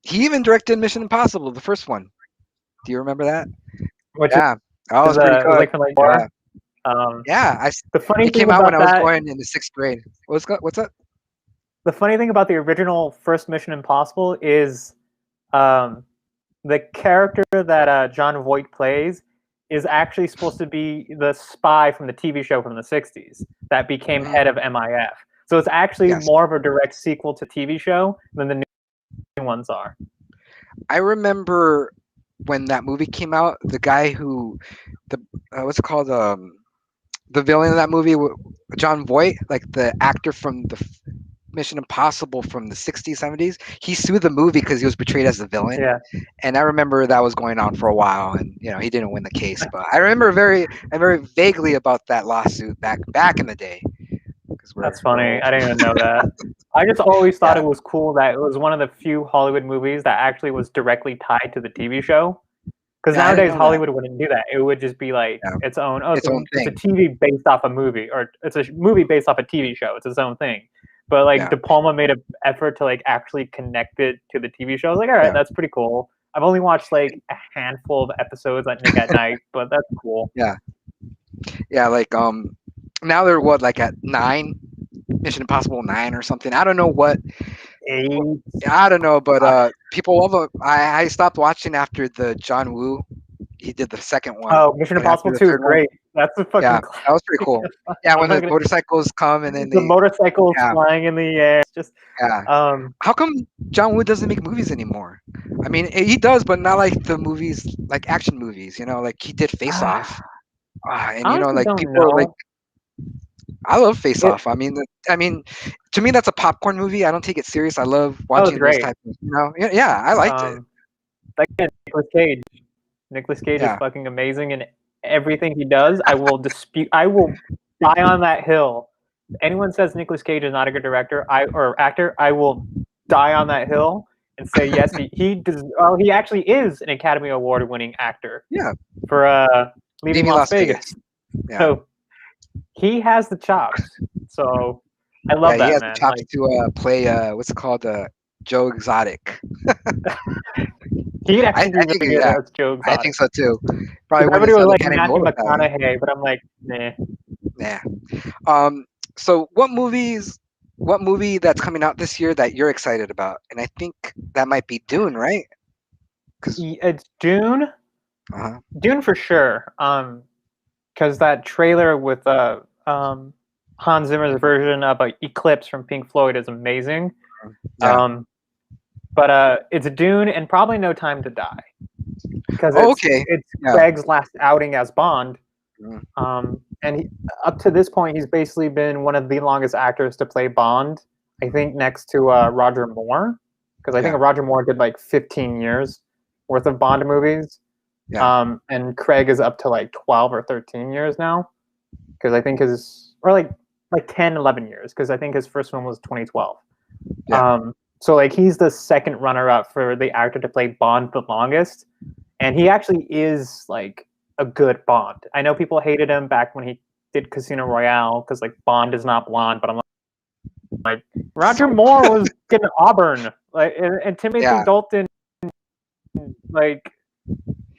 He even directed Mission Impossible, the first one. Do you remember that? Which Yeah, that was is pretty good. like from like Yeah, war. Um, yeah. the funny It thing came out when about I was that, going into sixth grade. What's up? the funny thing about the original first Mission Impossible is um, the character that John Voight plays is actually supposed to be the spy from the TV show from the '60s that became Mm, head of MIF. So it's actually yes, more of a direct sequel to TV show than the new ones are. I remember when that movie came out. The guy who the what's it called? The villain of that movie, John Voight, like the actor from the Mission Impossible from the 60s, 70s. He sued the movie because he was portrayed as the villain. Yeah. And I remember that was going on for a while, and he didn't win the case. But I remember very vaguely about that lawsuit back in the day. movies That's were funny. old. I didn't even know that. I just always thought Yeah, it was cool that it was one of the few Hollywood movies that actually was directly tied to the TV show. Because yeah, I didn't nowadays know that. Hollywood wouldn't do that. It would just be like Yeah, its own. Oh, its own it's a thing. TV based off a movie, or it's a movie based off a TV show. It's its own thing. But like Yeah, De Palma made an effort to like actually connect it to the TV show. I was like, all right, yeah, that's pretty cool. I've only watched like a handful of episodes at Nick at Night, but that's cool. yeah, yeah. Like now they're what, like at 9, Mission Impossible 9 or something. I don't know what. Eight. I don't know, but people love it. I stopped watching after the John Woo. He did the second one, Oh, Mission but after Impossible the 2 is third one, great. That's a yeah, fucking that was pretty cool. Yeah, I'm when not the gonna, motorcycles come and then the they, motorcycles yeah, flying in the air. It's just yeah. um How come John Woo doesn't make movies anymore? I mean, he does, but not like the movies, like action movies. Like he did Face Off, and I honestly like don't people are like, know. I love Face It Off. I mean, to me that's a popcorn movie. I don't take it serious. I love that was watching those great. type of, yeah, yeah, I liked it. Um like again, Nicolas Cage. Nicolas Cage is Yeah, fucking amazing in everything he does. I will die on that hill. If anyone says Nicolas Cage is not a good director, or actor, I will die on that hill and say yes, he does. Well, he actually is an Academy Award winning actor yeah. for Leaving Leaving Las Las Vegas. Vegas. Yeah, So he has the chops. So I yeah. love He that has the man. chops Like to play what's it called, Joe Exotic. he'd I actually be think, really good yeah, as Joe I Exotic. think so too. Probably Because win everybody his was like Academy Matthew Award with that one. McConaughey, but I'm like, nah. Yeah. So what movie that's coming out this year that you're excited about? And I think that might be Dune, right? Because It's Dune. uh Dune for sure. Because that trailer with Hans Zimmer's version of Eclipse from Pink Floyd is amazing. yeah. But it's Dune and probably No Time to Die because Oh, it's okay. it's Yeah. Craig's last outing as Bond. Mm, And up to this point, he's basically been one of the longest actors to play Bond. I think next to Roger Moore, because I yeah. think Roger Moore did like 15 years worth of Bond movies. Yeah. And Craig is up to like 12 or 13 years now, because I think or like 10, 11 years, because I think his first one was 2012. Yeah. So like he's the second runner up for the actor to play Bond the longest, and he actually is like a good Bond. I know people hated him back when he did Casino Royale because like Bond is not blonde, but I'm like Roger So Moore was getting Auburn, like, and Timothy yeah. Dalton like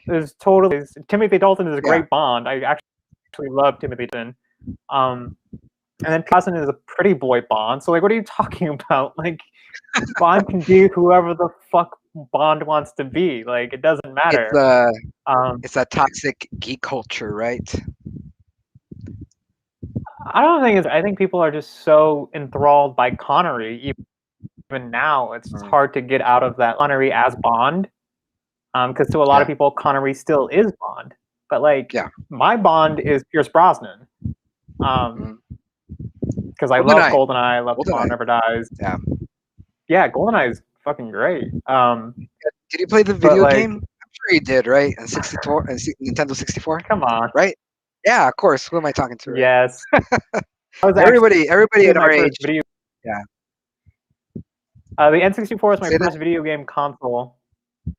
is totally Timothy Dalton is a Yeah. great Bond. I actually love Timothy Dalton. Um, and then Cousin is a pretty boy Bond. So like, what are you talking about? Like, Bond can be whoever the fuck Bond wants to be. Like, it doesn't It's matter. it's a toxic geek culture, right? I don't think it's. I think people are just so enthralled by Connery. Even now, it's Mm, hard to get out of that Connery as Bond. Because to a lot yeah. of people, Connery still is Bond. But like, Yeah. my Bond is Pierce Brosnan. Mm. Because I love GoldenEye. GoldenEye. I love Tomorrow GoldenEye. Never Dies. Yeah. Yeah, GoldenEye is fucking great. Did you play the But video like, game? I'm sure you did, right? And 64 and Nintendo 64, come on. right? Yeah, of course. Who am I talking to, right? Yes, that was actually Everybody at my our first age. video. Yeah. The N64 was my Say that. first video game console,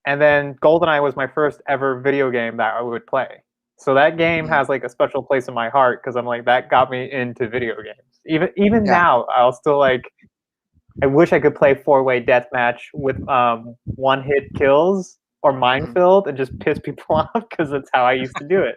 and then GoldenEye was my first ever video game that I would play. So that game Mm, has like a special place in my heart because I'm like that got me into video games. Even yeah. now, I'll still like. I wish I could play four-way deathmatch with one-hit kills or Mhm. minefield and just piss people off because that's how I used to do it.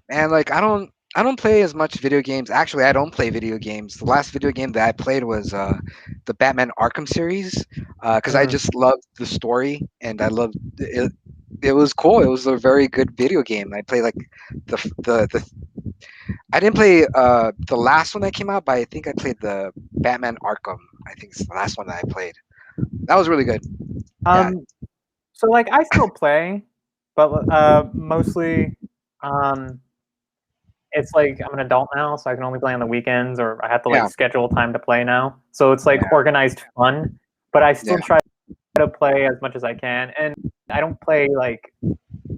And like I don't play as much video games. Actually, I don't play video games. The last video game that I played was the Batman Arkham series, because I Mm. just loved the story and I loved it. It was cool. It was a very good video game. I played like the I didn't play the last one that came out, but I think I played the Batman Arkham. I think it's the last one that I played. That was really good. Yeah. Um, so like I still play, but mostly um, it's like I'm an adult now, so I can only play on the weekends, or I have to like Yeah. schedule time to play now. So it's like Yeah. organized fun, but I still Yeah. try to play as much as I can, and I don't play like.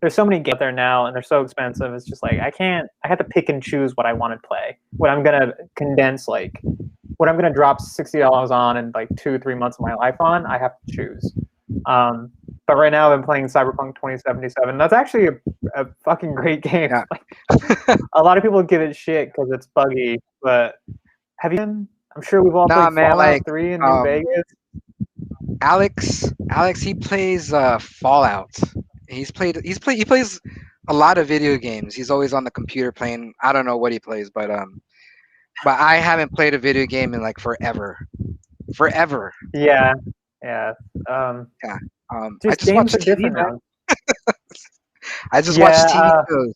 There's so many games out there now, and they're so expensive. It's just like I can't. I have to pick and choose what I want to play. What I'm gonna condense, like what I'm gonna drop $60 on and like 2 3 months of my life on. I have to choose. Um, but right now, I've been playing Cyberpunk 2077. That's actually a fucking great game. Yeah. Like, a lot of people give it shit because it's buggy, but have you been? I'm sure we've all Nah, played man. Fallout Like 3 in New um, Vegas. Alex, he plays Fallout. He plays a lot of video games. He's always on the computer playing. I don't know what he plays, but I haven't played a video game in like forever, forever. Yeah, yeah. Um, Yeah. I just just games watch are TV, different man. now. I just watch Yeah, TV shows.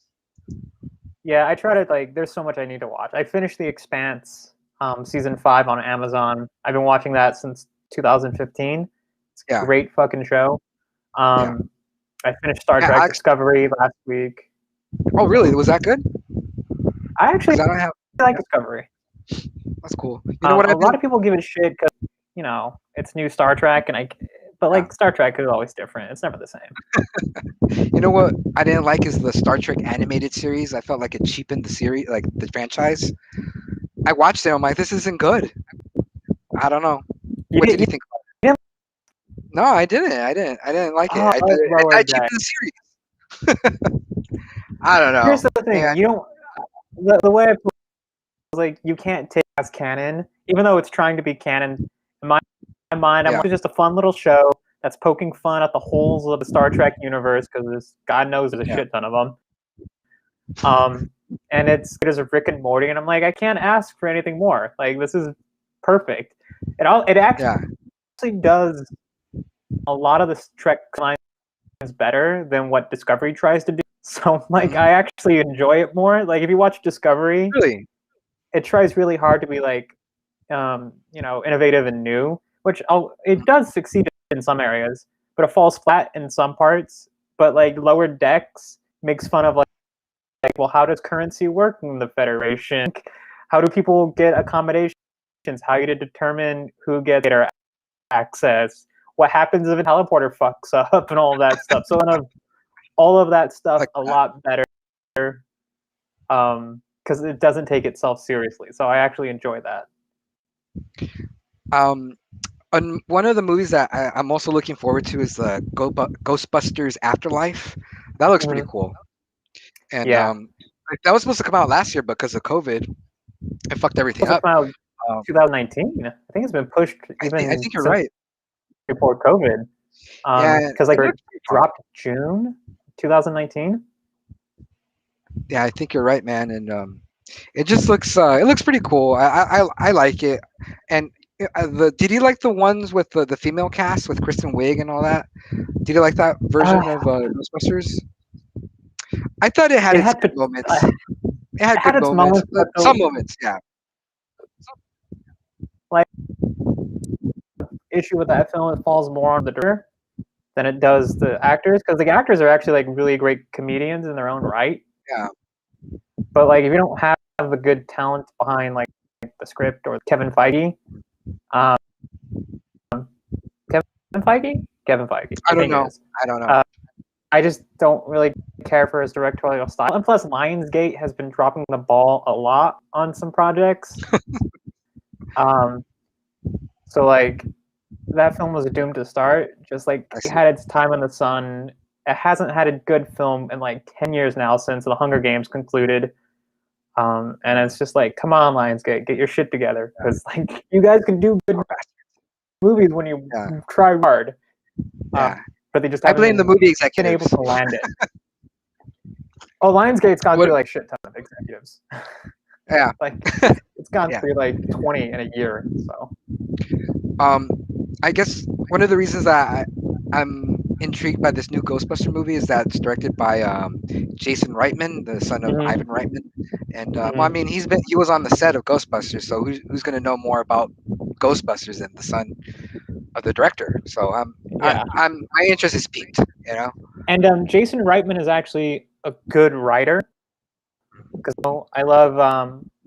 yeah. I try to like. There's so much I need to watch. I finished The Expanse, season 5 on Amazon. I've been watching that since 2015. It's a Yeah, great fucking show. yeah, Um, I finished Star yeah. Trek Alex, Discovery last week. oh, really? Was that good? I actually Because I don't have. like Discovery. That's cool. You know what A I've lot been? of people give it shit because it's new Star Trek, but Yeah. like Star Trek is always different. It's never the same. You know what I didn't like is the Star Trek animated series. I felt like it cheapened the series, like the franchise. I watched it. I'm like, this isn't good. I don't know. You What didn't. did You you think? didn't No, I didn't. I didn't like it. oh, I like I Lower cheapened Deck. the series. I don't Here's know. the Yeah, thing. You don't. The way I feel is like you can't take it as canon, even though it's trying to be canon. In my mind, I'm yeah, like, it's just a fun little show that's poking fun at the holes of the Star Trek universe because God knows there's a yeah, shit ton of them. Um, and it's good as a Rick and Morty, and I'm like, I can't ask for anything more. Like this is perfect. It actually yeah. does a lot of the Trek lines better than what Discovery tries to do. So like Hmm. I actually enjoy it more. Like if you watch Discovery, Really? it tries really hard to be like innovative and new, which it does succeed in some areas, but it falls flat in some parts. But like Lower Decks makes fun of well, how does currency work in the Federation? How do people get accommodations? How do you determine who gets their access? What happens if a teleporter fucks up and all of that stuff? So kind of all of that stuff Like a that? lot better because it doesn't take itself seriously. So I actually enjoy that. Um, one of the movies that I'm also looking forward to is the Ghostbusters Afterlife. That looks pretty Mhm. cool. And Yeah, like, that was supposed to come out last year because of COVID. It fucked everything supposed to up. come out Um, 2019. I think it's been pushed I even think you're since right. before COVID. Yeah, Because like it it looks pretty fun. dropped June 2019. Yeah, I think you're right, man. And it looks pretty cool. I like it. And did you like the ones with the female cast with Kristen Wiig and all that? Did you like that version of Ghostbusters? I thought it had It its had good moments. it It had had good its moments, moments, but but some moments, yeah, like issue with that film, it falls more on the director than it does the actors because the actors are actually like really great comedians in their own right. yeah. But like if you don't have the good talent behind like the script or Kevin Feige, um, Kevin Feige, Kevin Feige, I I don't think it know. is. I don't know. Uh, I just don't really care for his directorial style. And plus, Lionsgate has been dropping the ball a lot on some projects. Um, so like that film was doomed to start. Just like I it see. had its time in the sun. It hasn't had a good film in like 10 years now since the Hunger Games concluded. And it's just like, come on, Lionsgate, get your shit together because like you guys can do good Poor bastard. movies when you Yeah, try hard, uh, yeah. but they just I haven't blame the movie been able executives. to land it. Oh, Lionsgate's gone What? through like shit ton of executives. Yeah, Like it's gone yeah. through like 20 in a year. So Um, I guess one of the reasons that I'm intrigued by this new Ghostbuster movie is that it's directed by Jason Reitman, the son of hmm Ivan Reitman. And well, I hmm mean, he was on the set of Ghostbusters, so who's going to know more about Ghostbusters than the son of the director? So yeah, my interest is piqued. You know? and Jason Reitman is actually a good writer because I love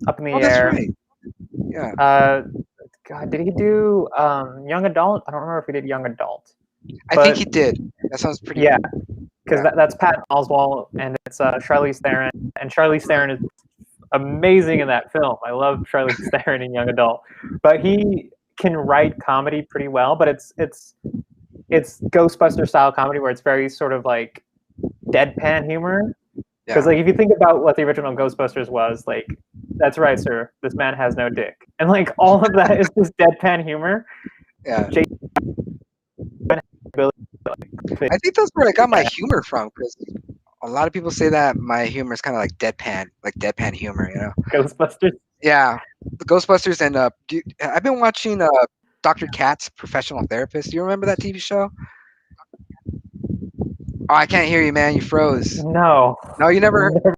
Up in the Oh, that's Air. right. Yeah. Uh, God, did he do Young Adult? I don't remember if he did Young Adult. I think But he did. That sounds pretty. yeah, because Yeah, that's Patton Oswalt and it's Charlize Theron, and Charlize Theron is amazing in that film. I love Charlize Theron in Young Adult, but he can write comedy pretty well. But it's Ghostbuster style comedy where it's very sort of like deadpan humor. Because yeah, like if you think about what the original Ghostbusters was, like that's right, sir, this man has no dick, and like all of that is just deadpan humor. yeah. Jason Billy, I think that's where I got my humor from because a lot of people say that my humor is kind of like deadpan humor. Ghostbusters. Yeah, the Ghostbusters and I've been watching Dr. Katz, Professional Therapist. Do you remember that TV show? Oh, I can't hear you, man. You froze. No, No, you never. never,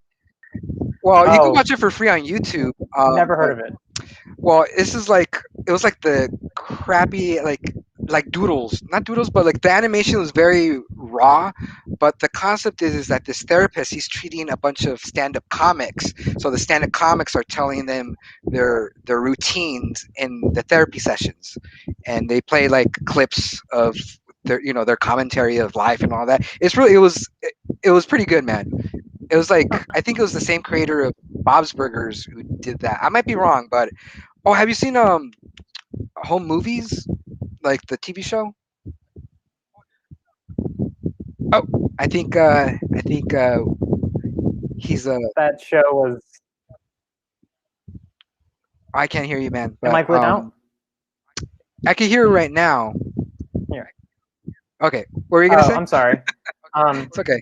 Well, you can oh, watch it for free on YouTube. never heard But of it. well, this is like it was like the crappy like doodles, not doodles, but like the animation was very raw. But the concept is that this therapist he's treating a bunch of stand-up comics. So the stand-up comics are telling them their routines in the therapy sessions, and they play like clips of their commentary of life and all that. It was pretty good, man. It was like I think it was the same creator of Bob's Burgers who did that. I might be wrong, but oh, have you seen Home Movies, like the TV show? Oh, I think he's That show was. I can't hear you, man, Am but I glitching out? I can hear you right now. Here. Okay, what were you gonna Oh, say? I'm sorry. It's okay.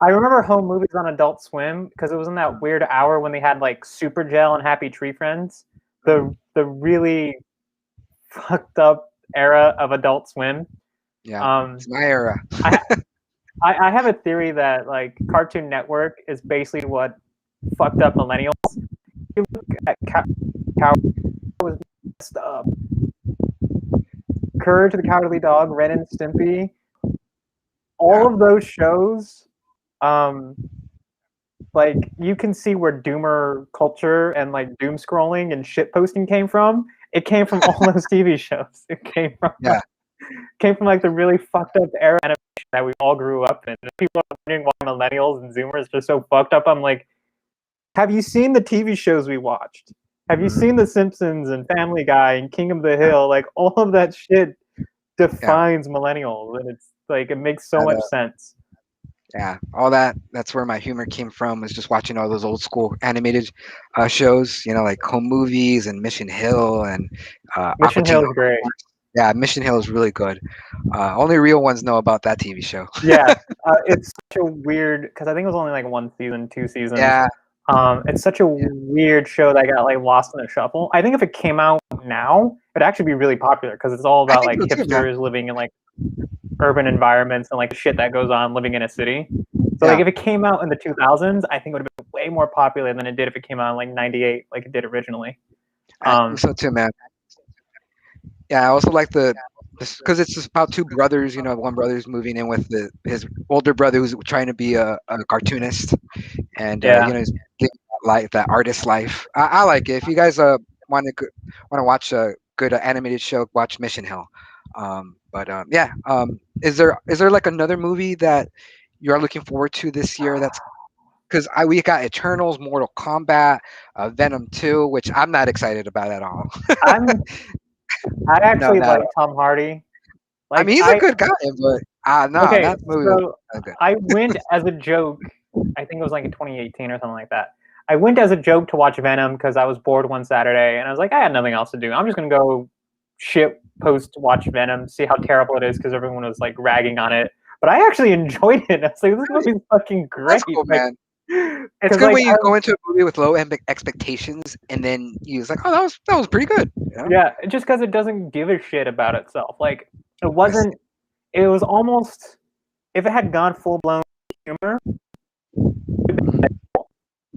I remember home movies on Adult Swim because it was in that weird hour when they had like Super Gel and Happy Tree Friends. The really fucked up era of Adult Swim. Yeah, Um, it's my era. I, I have a theory that like Cartoon Network is basically what fucked up millennials. You look at Cow was messed up. Courage the Cowardly Dog, Ren and Stimpy, Yeah, all of those shows. Um, like you can see where doomer culture and like doom scrolling and shit posting came from. It came from all those TV shows. It yeah, came from like the really fucked up era animation that we all grew up in. And people are wondering why millennials and Zoomers are so fucked up. I'm like, have you seen the TV shows we watched? Have you seen The Simpsons and Family Guy and King of the yeah, Hill? Like all of that shit yeah. defines millennials, and it's like it makes so That, much sense. yeah, all that's where my humor came from was just watching all those old school animated shows, like Home Movies and Mission Hill and Aqua Mission Teen Hill is great. Hunger. Yeah, Mission Hill is really good. Only real ones know about that TV show. Yeah, it's such a weird because I think it was only like one season, 2 seasons. Yeah, It's such a yeah. weird show that got like lost in the shuffle. I think if it came out now, it'd actually be really popular because it's all I about think like so too, man. hipsters living in like urban environments and like the shit that goes on living in a city. So like Yeah, if it came out in the 2000s, I think it would have been way more popular than it did if it came out in like 98 like it did originally. I think so too, man. Yeah, I also like the because it's just about two brothers. One brother's moving in with his older brother who's trying to be a cartoonist, and Yeah. he's living that artist life. I like it. If you guys want to watch a good animated show, watch Mission Hill. But yeah, is there like another movie that you're looking forward to this year? That's because we got Eternals, Mortal Kombat, Venom 2, which I'm not excited about at all. I'm I No, actually not at like all. Tom Hardy. I Like mean, he's a I good guy, but no, okay, that movie was so not good. I went as a joke. I think it was like in 2018 or something like that. I went as a joke to watch Venom because I was bored one Saturday and I was like, I had nothing else to do. I'm just gonna go shit post watch Venom, see how terrible it is because everyone was like ragging on it. But I actually enjoyed it. I was like, this Really? movie's fucking That's great. cool, Like, man. It's because good like when you go into a movie with low expectations, and then you was like, "Oh, that was pretty good." yeah, just because it doesn't give a shit about itself. Like it I see. wasn't. It was almost if it had gone full blown humor,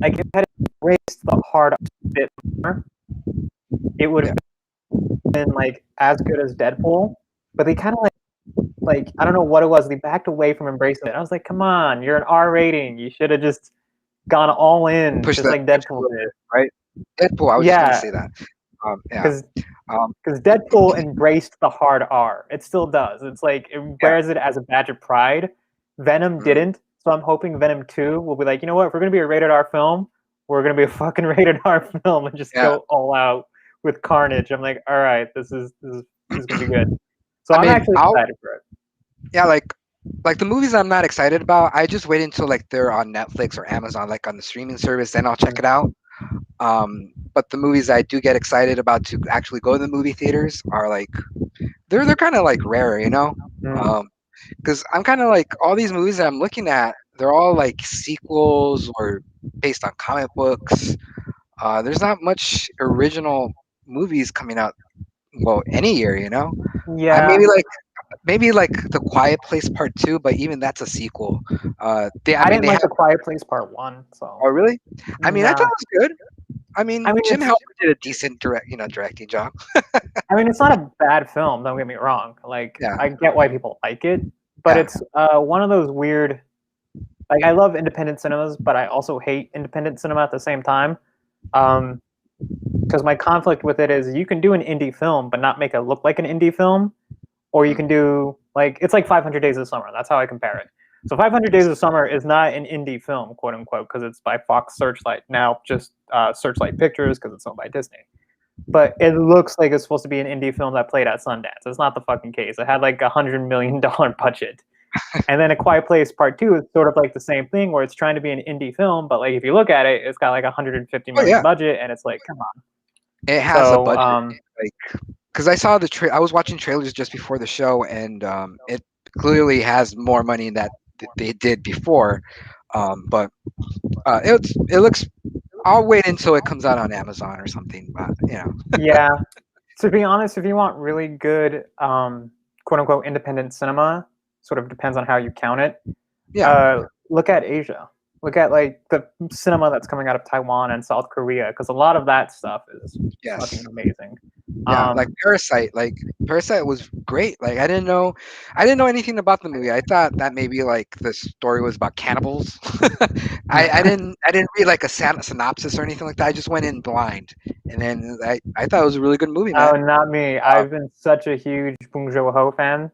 like if it had embraced the hard bit more, it would Yeah, have been like as good as Deadpool. But they kind of like I don't know what it was. They backed away from embracing it. I was like, come on, you're an R rating. You should have just gone all in, push just the like Deadpool did. right. Deadpool. I was just gonna Yeah, say that. Yeah. Because Um, because Deadpool embraced the hard R. It still does. It's like it yeah. wears it as a badge of pride. Venom Mm, didn't, so I'm hoping Venom 2 will be like, you know what? If we're gonna be a rated R film, we're gonna be a fucking rated R film and just yeah. go all out with carnage. I'm like, all right, this is gonna be good. So I I'm mean, actually I'll excited for it. yeah, like the movies I'm not excited about. I just wait until like they're on Netflix or Amazon, like on the streaming service, then I'll check it out. But the movies I do get excited about to actually go to the movie theaters are like they're kind of like rare, you know. Mm. Um, because I'm kind of like all these movies that I'm looking at, they're all like sequels or based on comic books. There's not much original movies coming out. Well, any year, you know. I Yeah, maybe like The Quiet Place Part Two, but even that's a sequel. I I mean didn't they like have. The Quiet Place Part One, so Oh, really? I mean, I thought nah. it was good. I I mean, mean, Jim Halpert did a decent directing job. it's not a bad film. Don't get me wrong. Like, Yeah, I get why people like it, but yeah, it's one of those weird. Like, I love independent cinemas, but I also hate independent cinema at the same time. Um, because my conflict with it is you can do an indie film, but not make it look like an indie film, or you mm, can do like it's like 500 Days of Summer. That's how I compare it. So 500 Days of Summer is not an indie film, quote unquote, because it's by Fox Searchlight now, just Searchlight Pictures because it's owned by Disney. But it looks like it's supposed to be an indie film that played at Sundance. It's not the fucking case. It had like $100 million budget. And then A Quiet Place Part Two is sort of like the same thing, where it's trying to be an indie film, but like if you look at it, it's got like 150 oh million yeah, budget, and it's like, come on. it has a So budget. Like, because I saw I was watching trailers just before the show, and it clearly has more money that they did before. But it looks. I'll wait until it comes out on Amazon or something. But you know, yeah, to be honest, if you want really good quote unquote independent cinema, sort of depends on how you count it. yeah, Look at Asia. Look at like the cinema that's coming out of Taiwan and South Korea, because a lot of that stuff is fucking yes. amazing. Yeah, like Um, Parasite. Like Parasite was great. Like I didn't know anything about the movie. I thought that maybe like the story was about cannibals. I didn't read like a synopsis or anything like that. I just went in blind, and then I thought it was a really good movie, oh, man. not me. Uh, I've been such a huge Bong Joon-ho fan.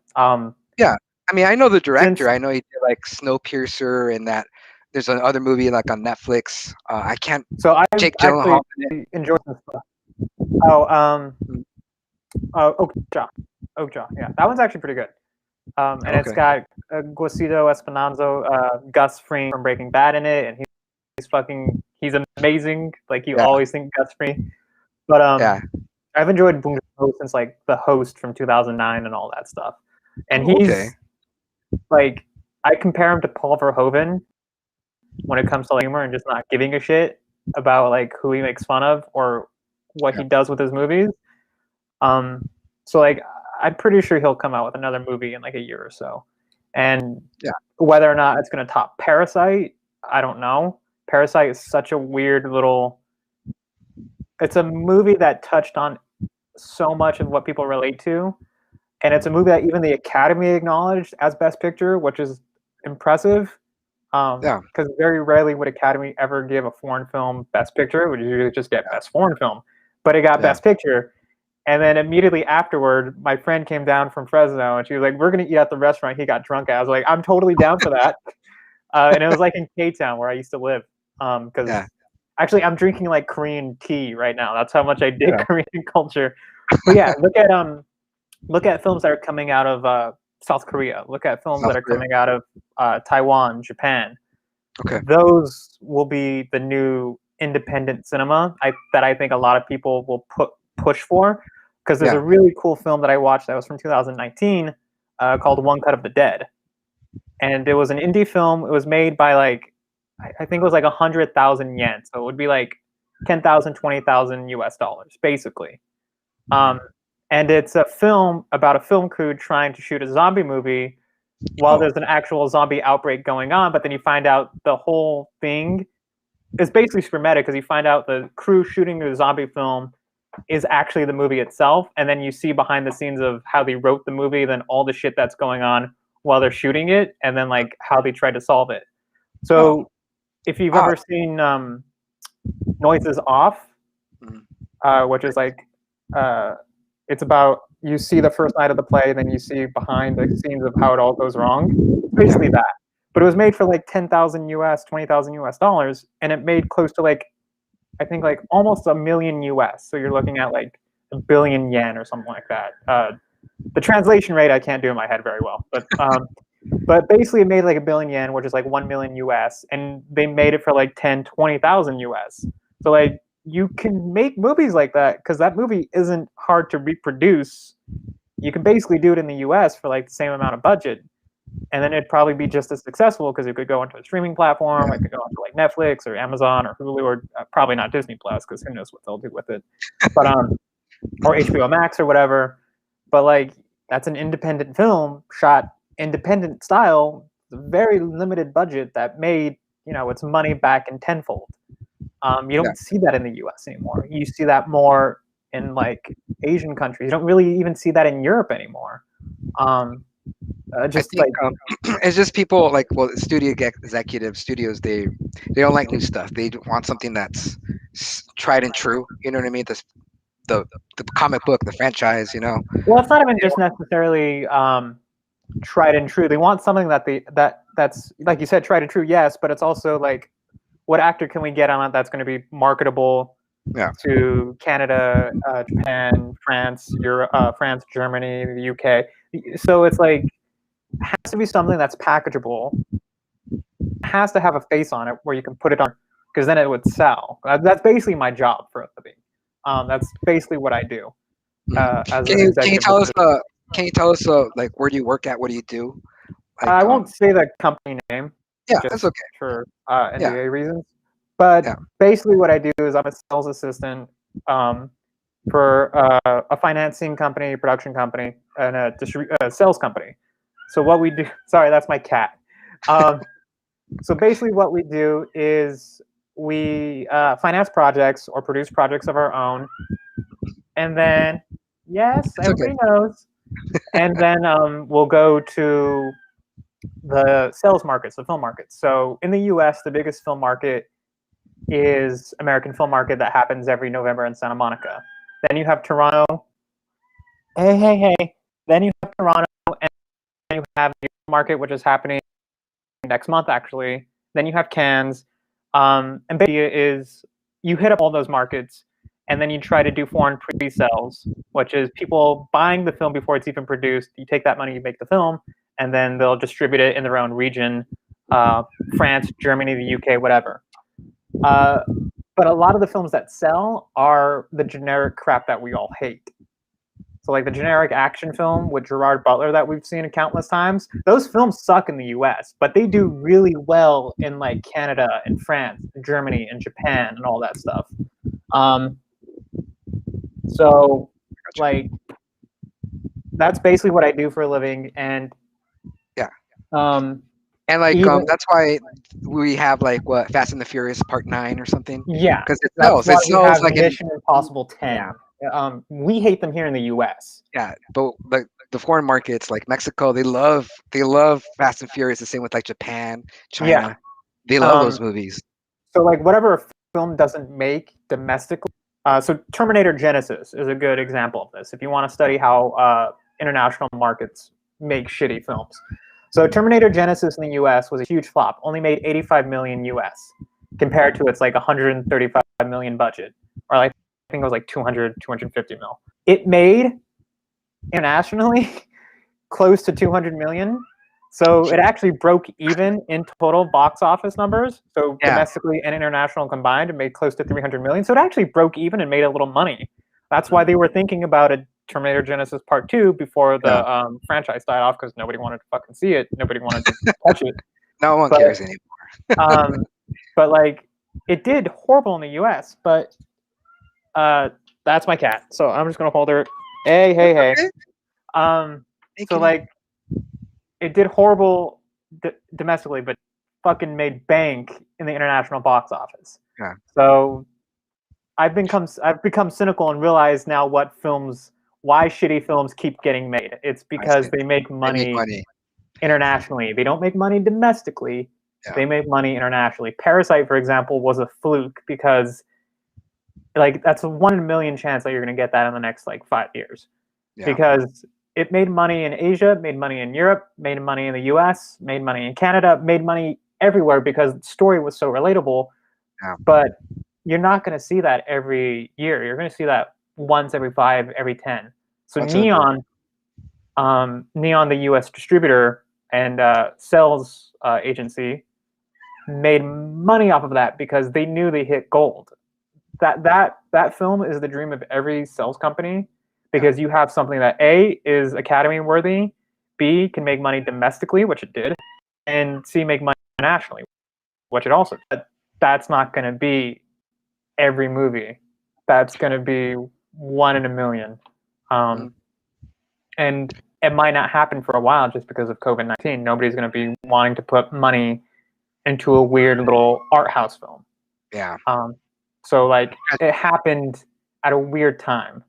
yeah, I mean I know the Since director. I know he did like Snowpiercer and that. There's another movie like on Netflix. I can't. so I've Jake actually Gyllenhaal in it. enjoyed some stuff. Oh, Mm, Okja, Okja, yeah, that one's actually pretty good. And it's okay. got Guasido Espinanzo, Gus Fring from Breaking Bad in it, and he's amazing. Like you Yeah, always think Gus Fring, but yeah. I've enjoyed Bong Joon-ho since like The Host from 2009 and all that stuff. And Oh, okay. he's like, I compare him to Paul Verhoeven when it comes to like humor and just not giving a shit about like who he makes fun of or what Yeah, he does with his movies. Um, so like I'm pretty sure he'll come out with another movie in like a year or so. And yeah. whether or not it's going to top Parasite, I don't know. Parasite is such a weird little. It's a movie that touched on so much of what people relate to, and it's a movie that even the Academy acknowledged as Best Picture, which is impressive. Yeah. Because very rarely would Academy ever give a foreign film Best Picture, which usually just get Best Foreign Film, but it got Yeah. Best Picture. And then immediately afterward, my friend came down from Fresno, and she was like, "We're gonna eat at the restaurant he got drunk at." I was like, "I'm totally down for that." And it was like in K Town where I used to live. Yeah. Because actually, I'm drinking like Korean tea right now. That's how much I dig Yeah. Korean culture. But yeah, look at films that are coming out of South Korea. Look at films South that are Korea. coming out of Taiwan, Japan. Okay. Those will be the new independent cinema that I think a lot of people will push for. Because there's a Yeah. really cool film that I watched that was from 2019 called One Cut of the Dead, and it was an indie film. It was made by like I think it was like 100,000 yen, so it would be like 10,000, 20,000 US dollars, basically. Um, and it's a film about a film crew trying to shoot a zombie movie while Oh, there's an actual zombie outbreak going on. But then you find out the whole thing is basically super meta because you find out the crew shooting the zombie film is actually the movie itself, and then you see behind the scenes of how they wrote the movie, then all the shit that's going on while they're shooting it, and then like how they tried to solve it. oh, So if you've ah, ever seen Noises Off, mm, which is like uh, it's about you see the first night of the play, then you see behind the scenes of how it all goes wrong. It's Yeah. basically that. But it was made for like 10,000 US, $20,000 US, and it made close to like I think like almost a million US. So you're looking at like a billion yen or something like that. The translation rate I can't do in my head very well, but basically it made like a billion yen, which is like 1 million US, and they made it for like 10, 20,000 US. So like you can make movies like that because that movie isn't hard to reproduce. You can basically do it in the US for like the same amount of budget, and then it'd probably be just as successful because it could go into a streaming platform. Yeah. It could go into like Netflix or Amazon or Hulu or probably not Disney Plus because who knows what they'll do with it. But or HBO Max or whatever. But like that's an independent film shot independent style, very limited budget that made its money back in tenfold. You Yeah. don't see that in the U.S. anymore. You see that more in like Asian countries. You don't really even see that in Europe anymore. Um, I just think like it's just people like, well, executives, studios, they don't like new stuff. They want something that's tried and true. You know what I mean? The the comic book, the franchise. You know. well, it's not even just necessarily tried and true. They want something that's like you said, tried and true. Yes, but it's also like what actor can we get on it that's going to be marketable Yeah. to Canada, Japan, France, Europe, France, Germany, the UK. So it's like it has to be something that's packageable. It has to have a face on it where you can put it on because then it would sell. That's basically my job for a living. That's basically what I do Mhm. as Can an you executive producer. can you tell us like where do you work at? What do you do? Like I won't say the company name yeah, that's just okay. for Yeah. NDA reasons, but Yeah. basically what I do is I'm a sales assistant um, for a financing company, production company, and a sales company. So what we do, sorry, that's my cat. Um, so basically what we do is we finance projects or produce projects of our own, and then yes, It's okay. everybody knows, and then we'll go to the sales markets, the film markets. So in the US, the biggest film market is American Film Market that happens every November in Santa Monica. Then you have Toronto. Hey, hey, hey. Then you have Toronto, and then you have the market, which is happening next month, actually. Then you have Cannes. And the idea is you hit up all those markets, and then you try to do foreign pre-sales, which is people buying the film before it's even produced. You take that money, you make the film, and then they'll distribute it in their own region, France, Germany, the UK, whatever. Uh, but a lot of the films that sell are the generic crap that we all hate. So like the generic action film with Gerard Butler that we've seen countless times, those films suck in the US, but they do really well in like Canada and France and Germany and Japan and all that stuff. Um, so Gotcha. like that's basically what I do for a living, and Yeah. um, And like even that's why we have like what Fast and the Furious Part 9 or something yeah, because it that's sells. why It we sells have like in Mission Impossible yeah. 10. We hate them here in the US. Yeah, but like the foreign markets like Mexico, they love Fast and Furious. The same with like Japan, Yeah. China. They love Um, those movies. so like whatever a film doesn't make domestically. So Terminator Genesis is a good example of this. If you want to study how international markets make shitty films, so Terminator Genesis in the U.S. was a huge flop. Only made 85 million U.S. compared to its like 135 million budget, or like I think it was like 200, 250 mil. It made internationally close to 200 million. So it actually broke even in total box office numbers. So Yeah. domestically and international combined, it made close to 300 million. So it actually broke even and made a little money. That's why they were thinking about a Terminator Genesis Part 2 before Yeah. the franchise died off because nobody wanted to fucking see it. Nobody wanted to touch it. No one But cares anymore. um, but like it did horrible in the US. But that's my cat. So I'm just gonna hold her. Hey, hey, It's hey. okay. Um, Hey, so kitty. like it did horrible domestically, but fucking made bank in the international box office. Yeah. So I've become cynical and realized now why shitty films keep getting made. It's I see. because they make They make money money. internationally. They don't make money domestically. Yeah. They make money internationally. Parasite, for example, was a fluke because like that's a 1 in a million chance that you're going to get that in the next like 5 years, Yeah. because it made money in Asia, made money in Europe, made money in the US, made money in Canada, made money everywhere because the story was so relatable. Yeah. But you're not going to see that every year. You're going to see that once every 5, every 10. So Once in a blue. Neon, the U.S. distributor and sales agency, made money off of that because they knew they hit gold. That film is the dream of every sales company, Yeah. because you have something that A is Academy worthy, B can make money domestically, which it did, and C make money internationally, which it also did. That's not going to be every movie. That's going to be 1 in a million. Mm. Um, and it might not happen for a while just because of COVID-19. Nobody's going to be wanting to put money into a weird little art house film. Yeah. So like it happened at a weird time.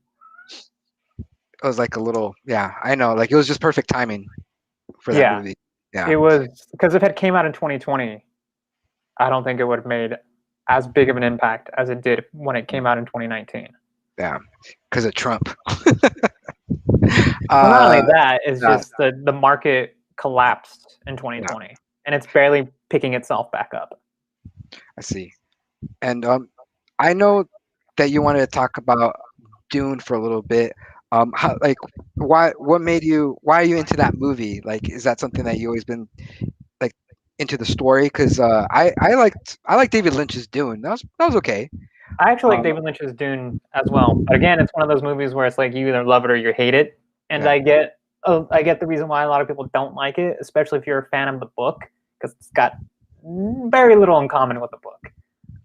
It was like a little. Yeah, I know. Like it was just perfect timing for that Yeah, movie. Yeah. it was, because if it came out in 2020, I don't think it would have made as big of an impact as it did when it came out in 2019. Yeah. Because of Trump. Well, not only uh. that, it's Yeah. just the market collapsed in Yeah. 2020, and it's barely picking itself back up. I see. And I know that you wanted to talk about Dune for a little bit. How, like, why? What made you? Why are you into that movie? Like, is that something that you always been like into the story? Because I like David Lynch's Dune. That was okay. I actually like Um, David Lynch's Dune as well, but again, it's one of those movies where it's like you either love it or you hate it. And yeah. I get the reason why a lot of people don't like it, especially if you're a fan of the book, because it's got very little in common with the book.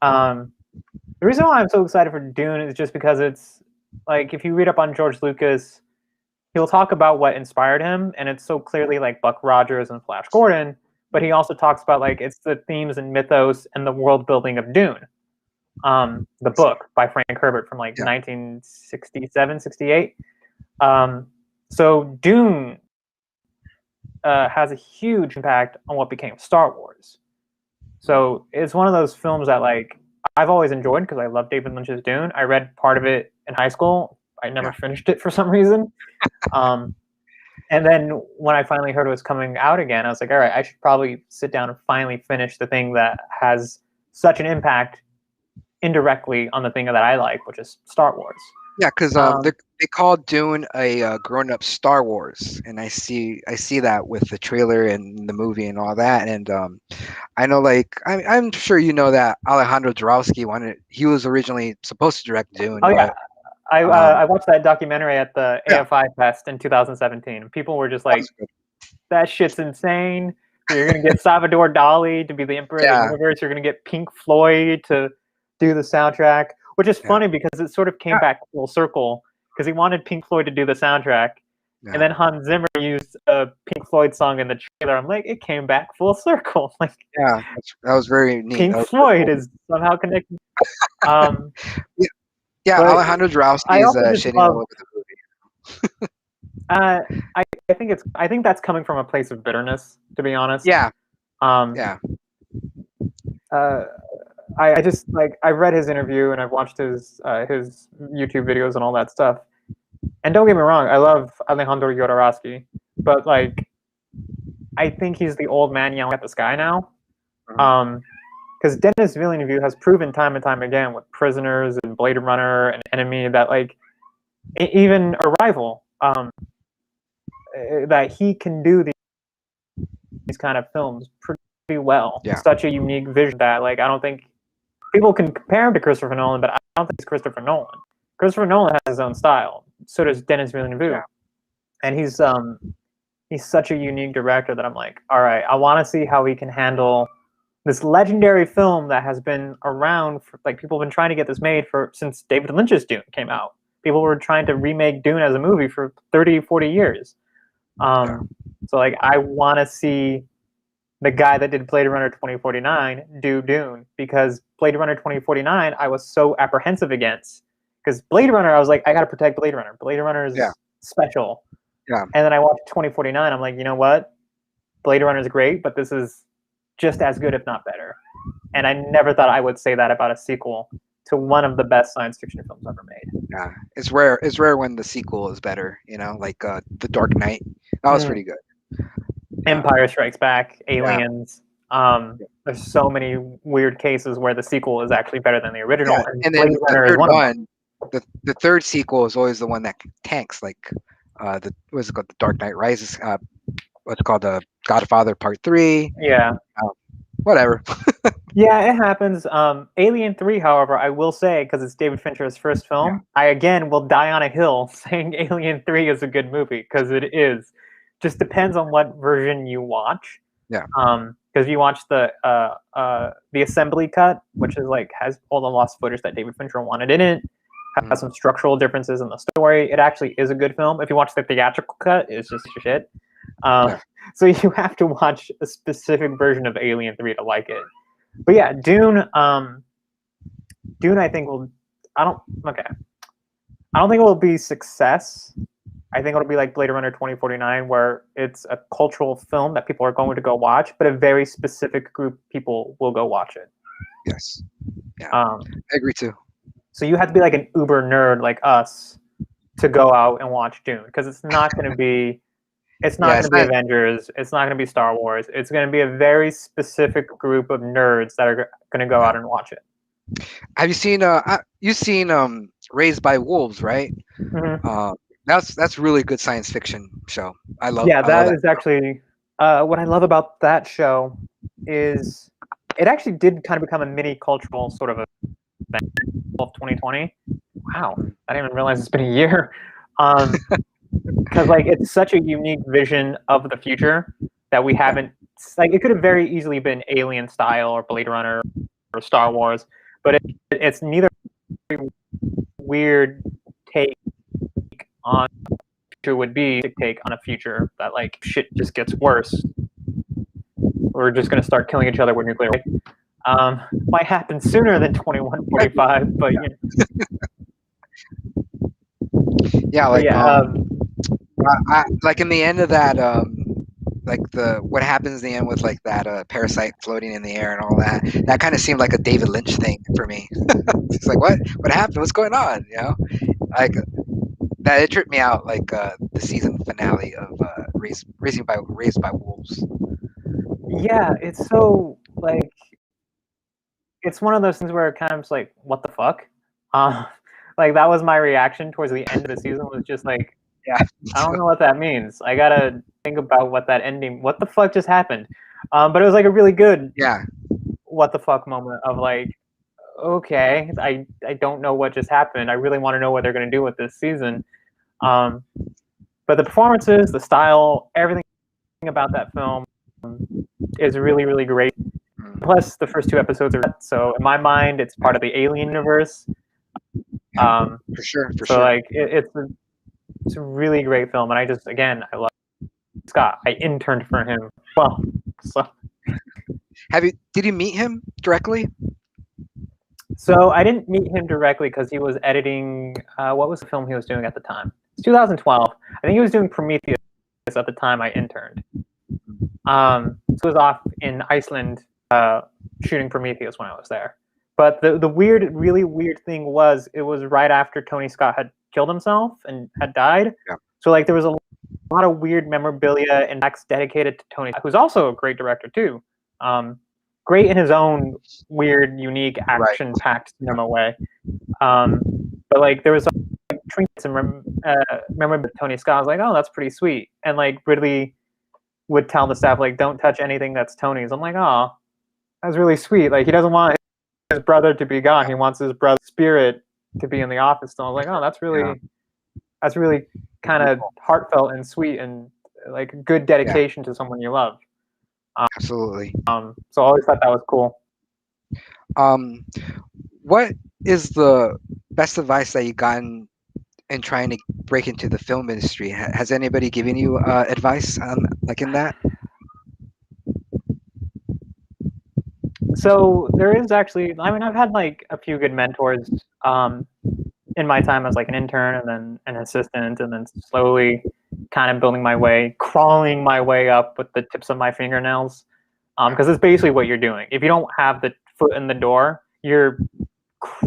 Mm, Um, the reason why I'm so excited for Dune is just because it's like, if you read up on George Lucas, he'll talk about what inspired him, and it's so clearly like Buck Rogers and Flash Gordon. But he also talks about like it's the themes and mythos and the world building of Dune, the I see. book by Frank Herbert from like Yeah. 1967, 68. So Dune has a huge impact on what became Star Wars. Mm, So it's one of those films that like I've always enjoyed because I love David Lynch's Dune. I read part of it in high school. I never yeah. finished it for some reason. Um, and then when I finally heard it was coming out again, I was like, all right, I should probably sit down and finally finish the thing that has such an impact indirectly on the thing that I like, which is Star Wars. Yeah. Because Um, they call Dune a grown up Star Wars, and I see that with the trailer and the movie and all that. And I know, like, I'm sure you know that Alejandro Jodorowsky wanted. He was originally supposed to direct Dune, oh yeah, but I watched that documentary at the yeah, AFI Fest in 2017, and people were just that like, was good. "That shit's insane! You're gonna get Salvador Dali to be the Emperor of the Yeah, Universe. You're gonna get Pink Floyd to do the soundtrack," which is yeah, funny because it sort of came yeah, back full circle because he wanted Pink Floyd to do the soundtrack, and yeah, then Hans Zimmer used a Pink Floyd song in the trailer. I'm like, it came back full circle. Like yeah. That was very neat. Pink That was very Floyd cool. is somehow connected. Um, Yeah, yeah. but Alejandro I Jodorowsky is also just shitting all love. over the movie. Uh, I think that's coming from a place of bitterness, to be honest. Yeah, Um, yeah, uh, I just like I read his interview and I've watched his YouTube videos and all that stuff. And don't get me wrong, I love Alejandro Jodorowsky, but like I think he's the old man yelling at the sky now. mhm, Because Denis Villeneuve has proven time and time again with Prisoners and Blade Runner and Enemy that like even Arrival, that he can do these kind of films pretty well. yeah, Such a unique vision that like I don't think people can compare him to Christopher Nolan, but I don't think it's Christopher Nolan. Christopher Nolan has his own style. So does Denis yeah, Villeneuve, and he's such a unique director that I'm like, all right, I want to see how he can handle this legendary film that has been around for like people have been trying to get this made for since David Lynch's Dune came out. People were trying to remake Dune as a movie for 30, 40 years. yeah, Um, so like I want to see the guy that did Blade Runner 2049 do Dune, because Blade Runner 2049 I was so apprehensive against, because Blade Runner I was like I got to protect Blade Runner. Blade Runner yeah, is special. yeah, And then I watched 2049. I'm like, you know what? Blade Runner is great, but this is just as good, if not better. And I never thought I would say that about a sequel to one of the best science fiction films ever made. Yeah, it's rare. It's rare when the sequel is better. Like the Dark Knight. That was Mm. pretty good. Yeah, Empire Strikes Back, yeah, Aliens. There's so many weird cases where the sequel is actually better than the yeah. original, and And then Blade the Runner is third one of them. one, the third sequel is always the one that tanks. Like the what's it called? The Dark Knight Rises. What's it called? The Godfather Part 3. Yeah. Whatever. Yeah, it happens. Alien 3, however, I will say, because it's David Fincher's first Yeah. film, I again will die on a hill saying Alien 3 is a good movie, because it is. Just depends on what version you watch. Yeah. Because you watch the assembly cut, which is like has all the lost footage that David Fincher wanted in it, has some structural differences in the story. It actually is a good film. If you watch the theatrical cut, it's just shit. Yeah. So you have to watch a specific version of Alien 3 to like it. But yeah, Dune. Dune, I think will. I don't. Okay. I don't think it will be success. I think it'll be like Blade Runner 2049, where it's a cultural film that people are going to go watch, but a very specific group of people will go watch it. Yes. Yeah. I agree too. So you have to be like an uber nerd like us to go out and watch Dune, because it's not going to be. It's not going to be Avengers. It's not going to be Star Wars. It's going to be a very specific group of nerds that are going to go out and watch it. Have you seen? You've seen Raised by Wolves, right? Mm-hmm. That's really good science fiction show. I love. Yeah, I love that is actually what I love about that show is it actually did kind of become a mini cultural sort of event of 2020. Wow, I didn't even realize it's been a year. Because like it's such a unique vision of the future that we haven't like it could have very easily been Alien style or Blade Runner or Star Wars, but it's neither weird take on future would be take on a future that like shit just gets worse. We're just gonna start killing each other with nuclear. Might happen sooner than 2145, but you know. Yeah, like yeah, like in the end of that, like what happens in the end with like that parasite floating in the air and all that. That kind of seemed like a David Lynch thing for me. It's like what happened? What's going on? Like that it tripped me out. Like the season finale of Raised by Wolves. yeah, it's so like it's one of those things where it kind of is like, what the fuck? Like that was my reaction towards the end of the season was just like, Yeah, I don't know what that means. I gotta think about what that ending, what the fuck just happened. But it was like a really good, yeah, what the fuck moment of like, okay, I don't know what just happened. I really want to know what they're gonna do with this season. But the performances, the style, everything about that film is really, really great. Plus, the first two episodes are so in my mind, it's part of the Alien universe. for sure, for so sure. like it's a really great film, and I love Scott. I interned for him. Well, so Did you meet him directly? so I didn't meet him directly because he was editing. What was the film he was doing at the time? It's 2012. I think he was doing Prometheus at the time I interned. So he was off in Iceland shooting Prometheus when I was there. But the weird, really weird thing was it was right after Tony Scott had killed himself and had died. Yeah. So like there was a lot of weird memorabilia and acts dedicated to Tony, who's also a great director too. Great in his own weird, unique, action-packed cinema way. But like there was like trinkets and remember Tony Scott was like, oh, that's pretty sweet, and like Ridley would tell the staff like, don't touch anything that's Tony's. I'm like, oh, that's really sweet. Like he doesn't want his brother to be gone. He wants his brother's spirit to be in the office. So I was like, oh, that's really kind of heartfelt and sweet and like good dedication to someone you love. Absolutely. So I always thought that was cool. What is the best advice that you've gotten in trying to break into the film industry? Has anybody given you advice on like in that? So there is actually, I mean, I've had like a few good mentors in my time as like an intern and then an assistant, and then slowly kind of building my way, crawling my way up with the tips of my fingernails. Because it's basically what you're doing. If you don't have the foot in the door, you're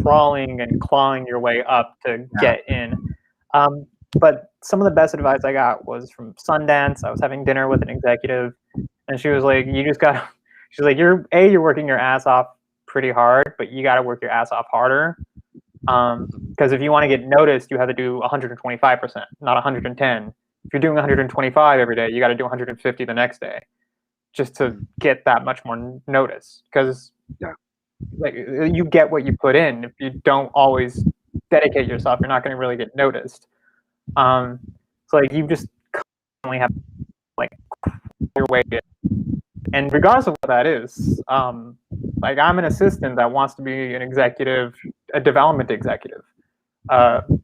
crawling and clawing your way up to get in. But some of the best advice I got was from Sundance. I was having dinner with an executive, and she was like, "You just got." She's like, "You're working your ass off pretty hard, but you got to work your ass off harder. Because if you want to get noticed, you have to do 125%, not 110. If you're doing 125 every day, you got to do 150 the next day, just to get that much more notice. Because like you get what you put in. If you don't always dedicate yourself, you're not going to really get noticed. So like you just constantly have to, like your way in. And regardless of what that is, like I'm an assistant that wants to be an executive, a development executive,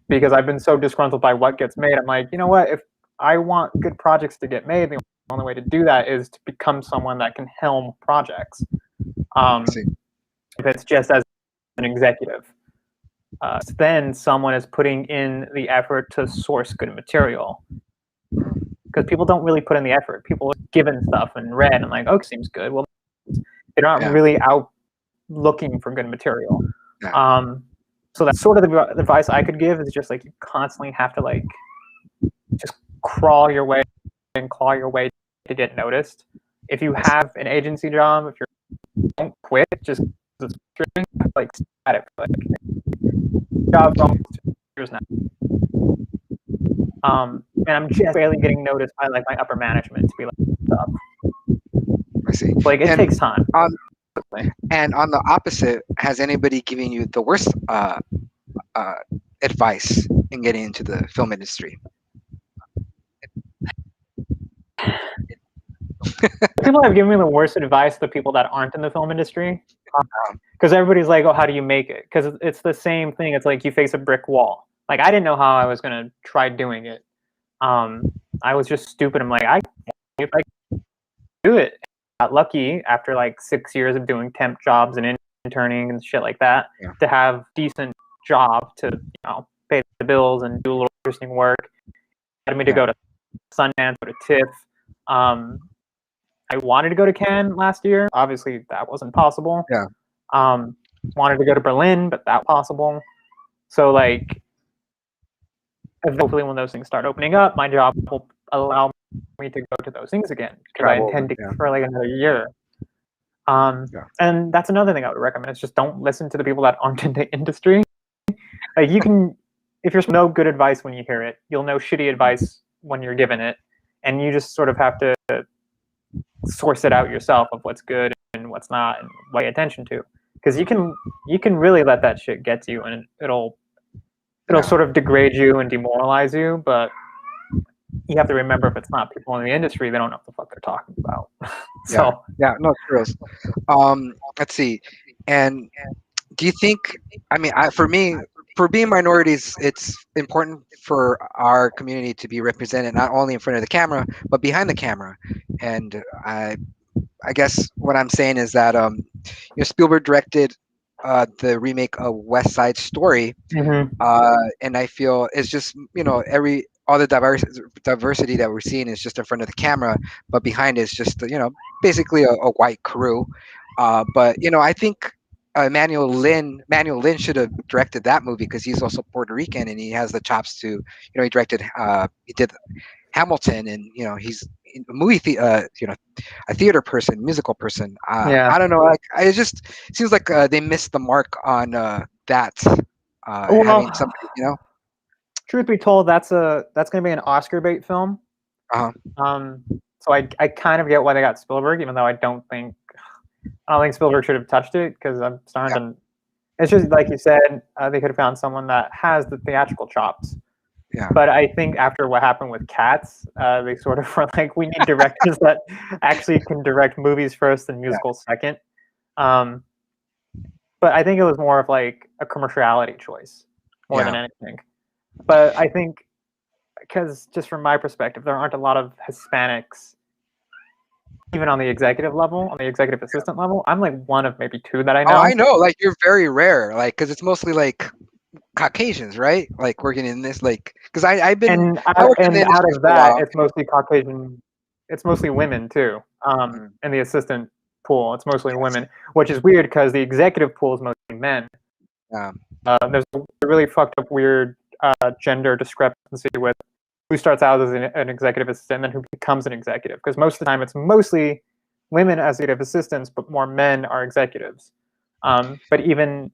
because I've been so disgruntled by what gets made. I'm like, you know what? If I want good projects to get made, the only way to do that is to become someone that can helm projects. If it's just as an executive, then someone is putting in the effort to source good material. Because people don't really put in the effort. People are given stuff and read and like, oh, seems good. Well, they're not really out looking for good material. So that's sort of the advice I could give is just like you constantly have to like just crawl your way and claw your way to get noticed. If you have an agency job, if you don't quit, just like at it. Like job's almost 2 years now. And I'm just barely getting noticed by like my upper management to be like stuff. I see. Like it takes time. And on the opposite, has anybody given you the worst advice in getting into the film industry? People have given me the worst advice, the people that aren't in the film industry. Because everybody's like, oh, how do you make it? Because it's the same thing. It's like you face a brick wall. Like I didn't know how I was going to try doing it. I was just stupid. I'm like, if I do it. Got lucky after like 6 years of doing temp jobs and interning and shit like that to have decent job to pay the bills and do a little interesting work. Had me to go to Sundance, go to TIFF. I wanted to go to Cannes last year. Obviously, that wasn't possible. Wanted to go to Berlin, but that was possible. So like, hopefully when those things start opening up, my job will allow me to go to those things again because I intend to for like another year. And that's another thing I would recommend is just don't listen to the people that aren't in the industry. Like you can, if you're no good advice when you hear it, you'll know shitty advice when you're given it, and you just sort of have to source it out yourself of what's good and what's not and pay attention to, because you can really let that shit get to you and it'll sort of degrade you and demoralize you, but you have to remember if it's not people in the industry, they don't know what the fuck they're talking about. So no, true. Let's see. And do you think? I mean, for me, for being minorities, it's important for our community to be represented not only in front of the camera but behind the camera. And I guess what I'm saying is that Spielberg directed the remake of West Side Story, and I feel it's just all the diversity that we're seeing is just in front of the camera, but behind is just basically a white crew. But I think Manuel Lin should have directed that movie because he's also Puerto Rican and he has the chops to he directed he did Hamilton, and he's a a theater person, musical person. I don't know, like it just seems like they missed the mark on that having somebody truth be told, that's going to be an Oscar bait film. So I kind of get why they got Spielberg, even though I don't think Spielberg should have touched it, because I'm starting to. It's just like you said, they could have found someone that has the theatrical chops. But I think after what happened with Cats, they sort of were like, we need directors that actually can direct movies first and musicals second. But I think it was more of like a commerciality choice more than anything. But I think, because just from my perspective, there aren't a lot of Hispanics, even on the executive level, on the executive assistant level. I'm like one of maybe two that I know. Oh, I know. Like you're very rare, like because it's mostly like Caucasians, right? Like working in this, like because I've been and out of that, it's mostly Caucasian. It's mostly women too. In the assistant pool, it's mostly women, which is weird because the executive pool is mostly men. Yeah. There's a really fucked up, weird gender discrepancy with who starts out as an executive assistant and then who becomes an executive. Because most of the time, it's mostly women as executive assistants, but more men are executives. But even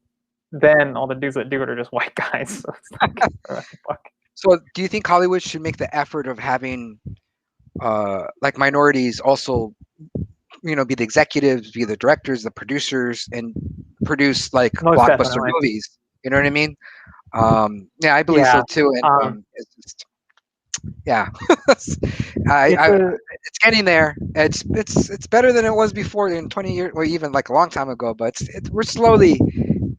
then, all the dudes that do it are just white guys. So it's like, what the fuck? So do you think Hollywood should make the effort of having like minorities also, be the executives, be the directors, the producers, and produce like Most blockbuster definitely. movies? You know what I mean? Yeah, I believe so Yeah. too. And Um, it's just, yeah, I, it's I, a it's getting there. It's better than it was before in 20 years, or even like a long time ago. But we're slowly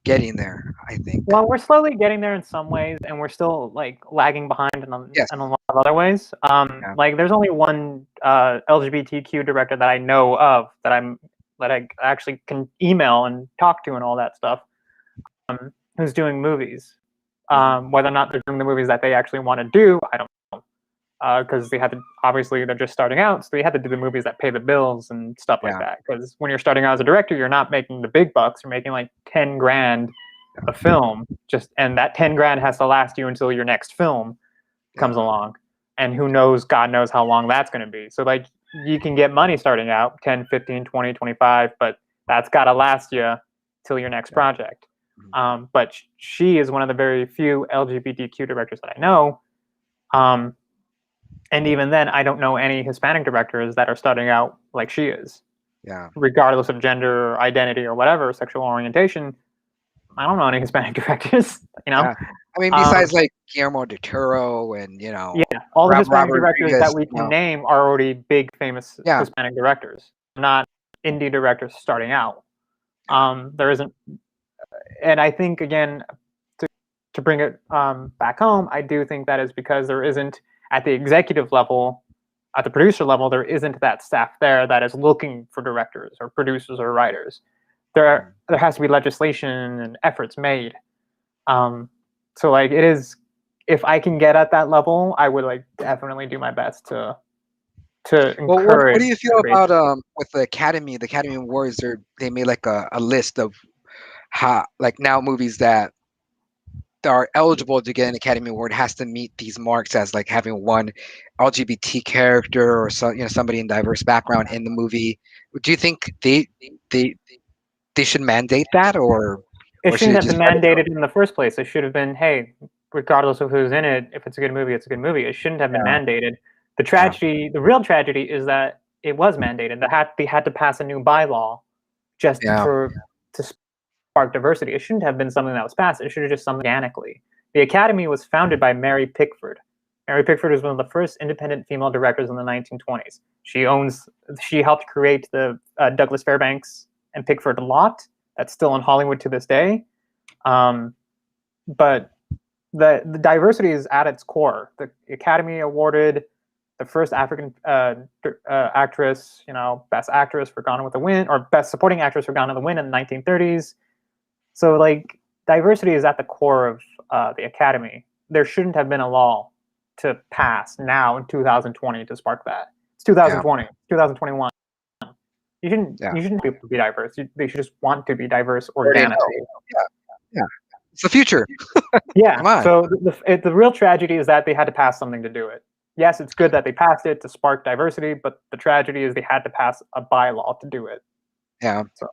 getting there, I think. Well, we're slowly getting there in some ways, and we're still like lagging behind Yes. in a lot of other ways. Yeah. Like there's only one LGBTQ director that I know of that I actually can email and talk to and all that stuff. Who's doing movies? Hmm. Whether or not they're doing the movies that they actually want to do, I don't know. Because they had to, obviously they're just starting out, so they had to do the movies that pay the bills and stuff like Yeah. that. Because when you're starting out as a director, you're not making the big bucks. You're making like 10 grand a film, just and that 10 grand has to last you until your next film Yeah. comes along, and who knows, God knows how long that's going to be. So like you can get money starting out 10, 15, 20, 25, but that's got to last you till your next Yeah. project. Mhm. But she is one of the very few LGBTQ directors that I know. Um, and even then, I don't know any Hispanic directors that are starting out like she is, Yeah. regardless of gender, identity, or whatever, sexual orientation. I don't know any Hispanic directors, you know? Yeah. I mean, Um, besides like Guillermo del Toro and yeah, all the Hispanic Robert directors Rodriguez, that we can name are already big, famous yeah. Hispanic directors, not indie directors starting out. Yeah. There isn't, and I think again, to bring it back home, I do think that is because there isn't at the executive level, at the producer level, there isn't that staff there that is looking for directors or producers or writers. Mhm. There has to be legislation and efforts made. Um, so like it is, if I can get at that level, I would like definitely do my best to Well, what do encourage you feel about creativity. with the Academy Awards? They made like a list of how, like, now movies that are eligible to get an Academy Award has to meet these marks as like having one LGBT character or somebody in diverse background in the movie. Do you think they they should mandate that, It or should shouldn't it have just been mandated in the first place. It should have been, hey, regardless of who's in it, if it's a good movie, it's a good movie. It shouldn't have been yeah, mandated. yeah, The real tragedy, is that it was mandated. They had to pass a new bylaw just yeah, to spark diversity. It shouldn't have been something that was passed. It should have just something organically. The Academy was founded by Mary Pickford. Mary Pickford was one of the first independent female directors in the 1920s. She helped create the Douglas Fairbanks and Pickford lot that's still in Hollywood to this day. Um, but the diversity is at its core. The Academy awarded the first African actress, best actress for Gone with the Wind, or best supporting actress for Gone with the Wind in the 1930s. So like diversity is at the core of the Academy. There shouldn't have been a law to pass now in 2020 to spark that. It's yeah, 2020, 2021. yeah. You shouldn't be able to be diverse. They should just want to be diverse Already know. organically. Yeah, yeah. It's the future. Yeah. Come on. So the real tragedy is that they had to pass something to do it. Yes, it's good that they passed it to spark diversity, but the tragedy is they had to pass a bylaw to do it. Yeah, So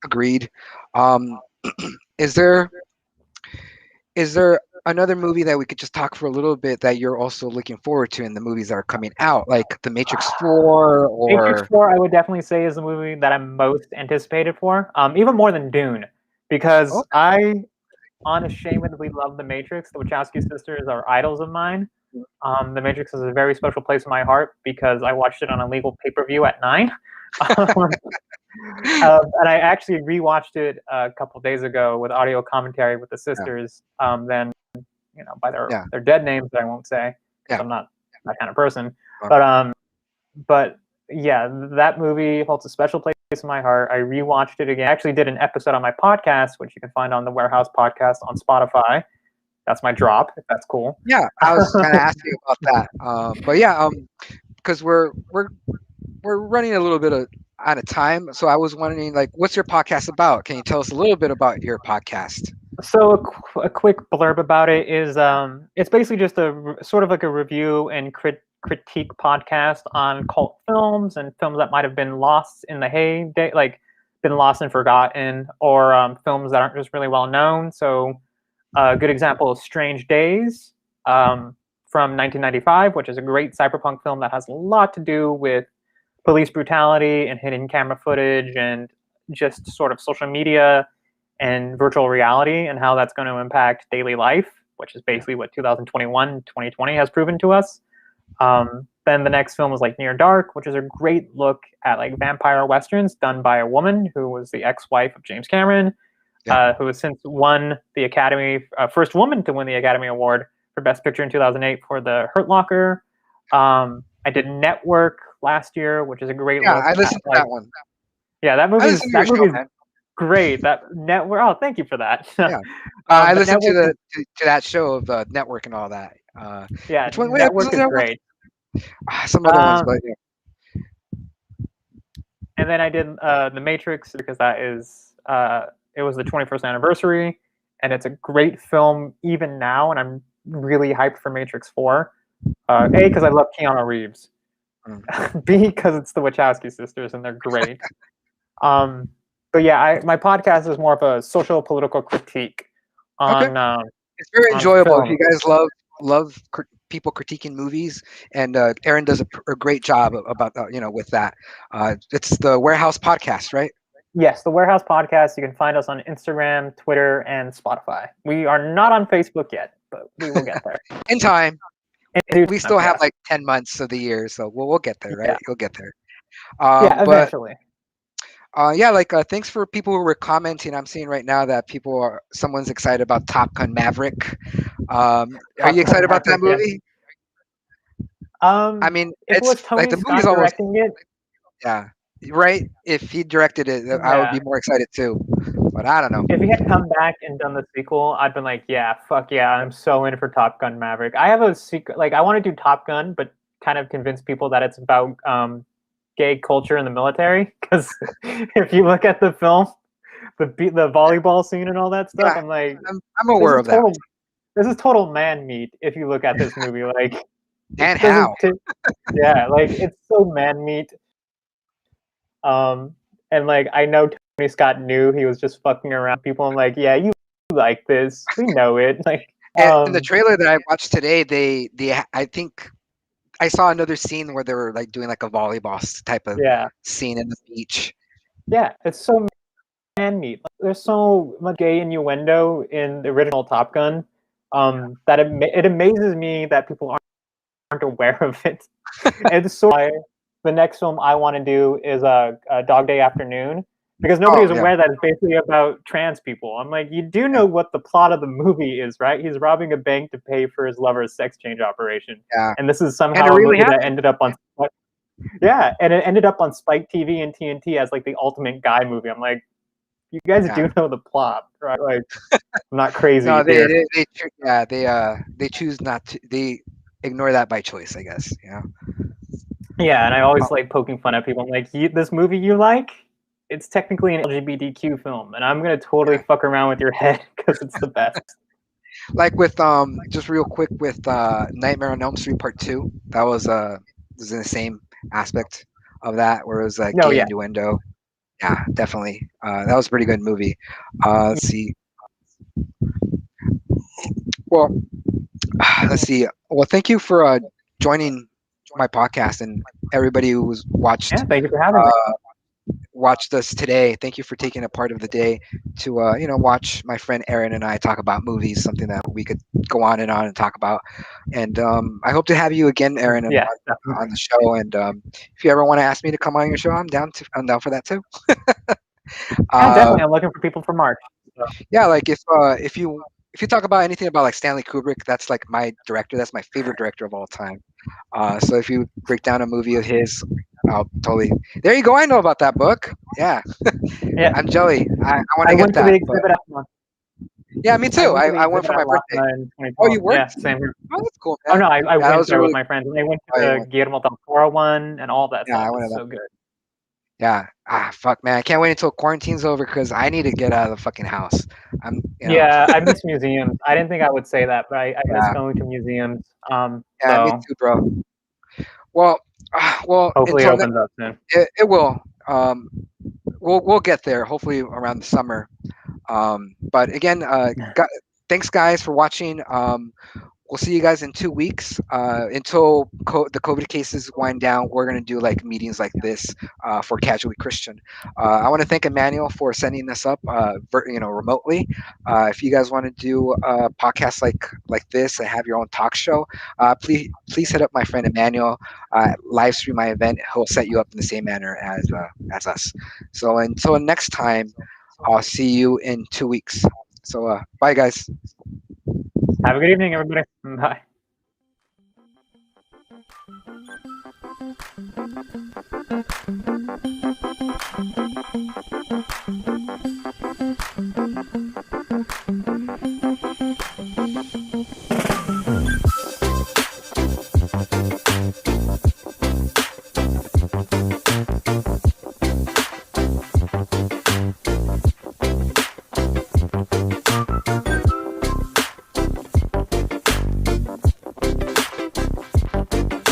agreed. Um, is there is there another movie that we could just talk for a little bit that you're also looking forward to in the movies that are coming out, like The Matrix 4 Matrix or 4, I would definitely say, is the movie that I'm most anticipated for, even more than Dune, because oh, I unashamedly love The Matrix. The Wachowski sisters are idols of mine. The Matrix is a very special place in my heart because I watched it on a legal pay-per-view at 9. And I actually rewatched it a couple days ago with audio commentary with the yeah, sisters. Then by yeah, their dead names, I won't say because yeah. I'm not that kind of person. uh, But but yeah, that movie holds a special place in my heart. I rewatched it again. I actually did an episode on my podcast, which you can find on the Warehouse Podcast on Spotify. That's my drop, if that's cool. yeah, I was gonna ask you about that. But yeah, because we're running a little bit out of time, so I was wondering, like, what's your podcast about? Can you tell us a little bit about your podcast? So a quick blurb about it is it's basically just sort of like a review and critique podcast on cult films and films that might have been lost in the heyday, like been lost and forgotten, or films that aren't just really well known. So a good example is Strange Days from 1995, which is a great cyberpunk film that has a lot to do with police brutality and hidden camera footage and just sort of social media and virtual reality and how that's going to impact daily life, which is basically what 2021, 2020 has proven to us. Then the next film was like Near Dark, which is a great look at like vampire westerns done by a woman who was the ex-wife of James Cameron, Yeah. who has since won the Academy, first woman to win the Academy Award for Best Picture in 2008 for The Hurt Locker. I did Network last year, which is a great Yeah, look I at listened to like, that one. yeah, I listened to your that show, movie's man. great. That Network. Oh, thank you for that. Yeah. I But listened to Network is to that show of the network and all that. yeah, Which one? What Network episode did is I watch? great. Some other ones, Um, but yeah. and then I did The Matrix because that is it was the 21st anniversary, and it's a great film even now, and I'm really hyped for Matrix 4. A, because I love Keanu Reeves. Mm. B, because it's the Wachowski sisters and they're great. Um, but yeah, my podcast is more of a social political critique Okay. It's very on enjoyable. If film. you guys love people critiquing movies, and Aaron does a great job about with that. It's the Warehouse Podcast, right? Yes, the Warehouse Podcast. You can find us on Instagram, Twitter, and Spotify. We are not on Facebook yet, but we will get there. In time, In due we time, still have yes. like 10 months of the year, so we'll get there, Yeah. right? You'll get there. Yeah, But eventually. yeah, like thanks for people who were commenting. I'm seeing right now that someone's excited about Top Gun Maverick. Are you Top Gun excited about that Maverick, yes. movie? I mean, If it it's was like Tony the movie's Scott almost, directing it, yeah, right. If he directed it, I would yeah. be more excited too. But I don't know. If he had come back and done the sequel, I'd been like, yeah, fuck yeah, I'm so in for Top Gun Maverick. I have a secret, like, I want to do Top Gun, but kind of convince people that it's about gay culture in the military. Because if you look at the film, the volleyball scene and all that stuff, Yeah, I'm like, I'm this aware is of that. total, this is total man meat. If you look at this movie, like, it And doesn't, how? yeah, like it's so man meat. Um, and like I know Tony Scott knew he was just fucking around people. I'm like, yeah, you like this, we know it. Like, And in the trailer that I watched today, I think I saw another scene where they were like doing like a volleyball type of yeah, scene in the beach. yeah, it's so man meat. Like, there's so much gay innuendo in the original Top Gun that it amazes me that people aren't aware of it. It's so the next film I want to do is a Dog Day Afternoon because nobody Oh is yeah, aware that it's basically about trans people. I'm like, you do know what the plot of the movie is, right? He's robbing a bank to pay for his lover's sex change operation, yeah, and this is and it somehow a really movie that happened. ended up on yeah, and it ended up on Spike TV and TNT as like the ultimate guy movie. I'm like, you guys Yeah. do know the plot, right? Like, I'm not crazy No, here. yeah, they choose not to. They ignore that by choice, I guess. You know. Yeah, and I always Oh, like poking fun at people. I'm like, this movie you like, it's technically an LGBTQ film, and I'm gonna totally yeah. fuck around with your head because it's the best. Like with just real quick with Nightmare on Elm Street Part Two. That was in the same aspect of that, where it was like No, gay yeah, innuendo. Yeah, definitely. That was a pretty good movie. Let's see. Well, let's see. Well, thank you for joining my podcast and everybody who was yeah. Thank you for having me. watched us today. Thank you for taking a part of the day to watch my friend Aaron and I talk about movies, something that we could go on and talk about. And I hope to have you again, Aaron, Yeah, on the show. And if you ever want to ask me to come on your show, I'm down for that too. yeah, Uh, definitely. I'm looking for people for March. So, yeah, like if you talk about anything about like Stanley Kubrick, that's like my director. That's my favorite director of all time. So if you break down a movie of his, I'll totally. There you go. I know about that book. Yeah, yeah, I'm jelly. I want I to get went to the that. But exhibit at Lana. yeah, me I too. went to the I went exhibit for at my birthday. Lana in Oh, 2012. you Yeah, worked? same here. Oh, that's cool, Oh man. no, I Yeah, that went was a there with really. my friends, and they went to Oh, you the went. Guillermo del Toro one and all that Yeah, stuff. I went It's to that. so good. Yeah. Fuck, man. I can't wait until quarantine's over because I need to get out of the fucking house. Yeah, I miss museums. I didn't think I would say that, but I miss Yeah, going to museums. yeah, me So too, bro. Well, well, hopefully it until opens up soon. it will. We'll get there. Hopefully around the summer. But again, thanks guys for watching. We'll see you guys in 2 weeks. Until the COVID cases wind down, we're gonna do like meetings like this for Casually Christian. I want to thank Emmanuel for sending this up, remotely. If you guys want to do a podcast like this and have your own talk show, please hit up my friend Emmanuel. Live stream my event. He'll set you up in the same manner as us. So until next time, I'll see you in 2 weeks. So bye guys. Have a good evening, everybody. Bye.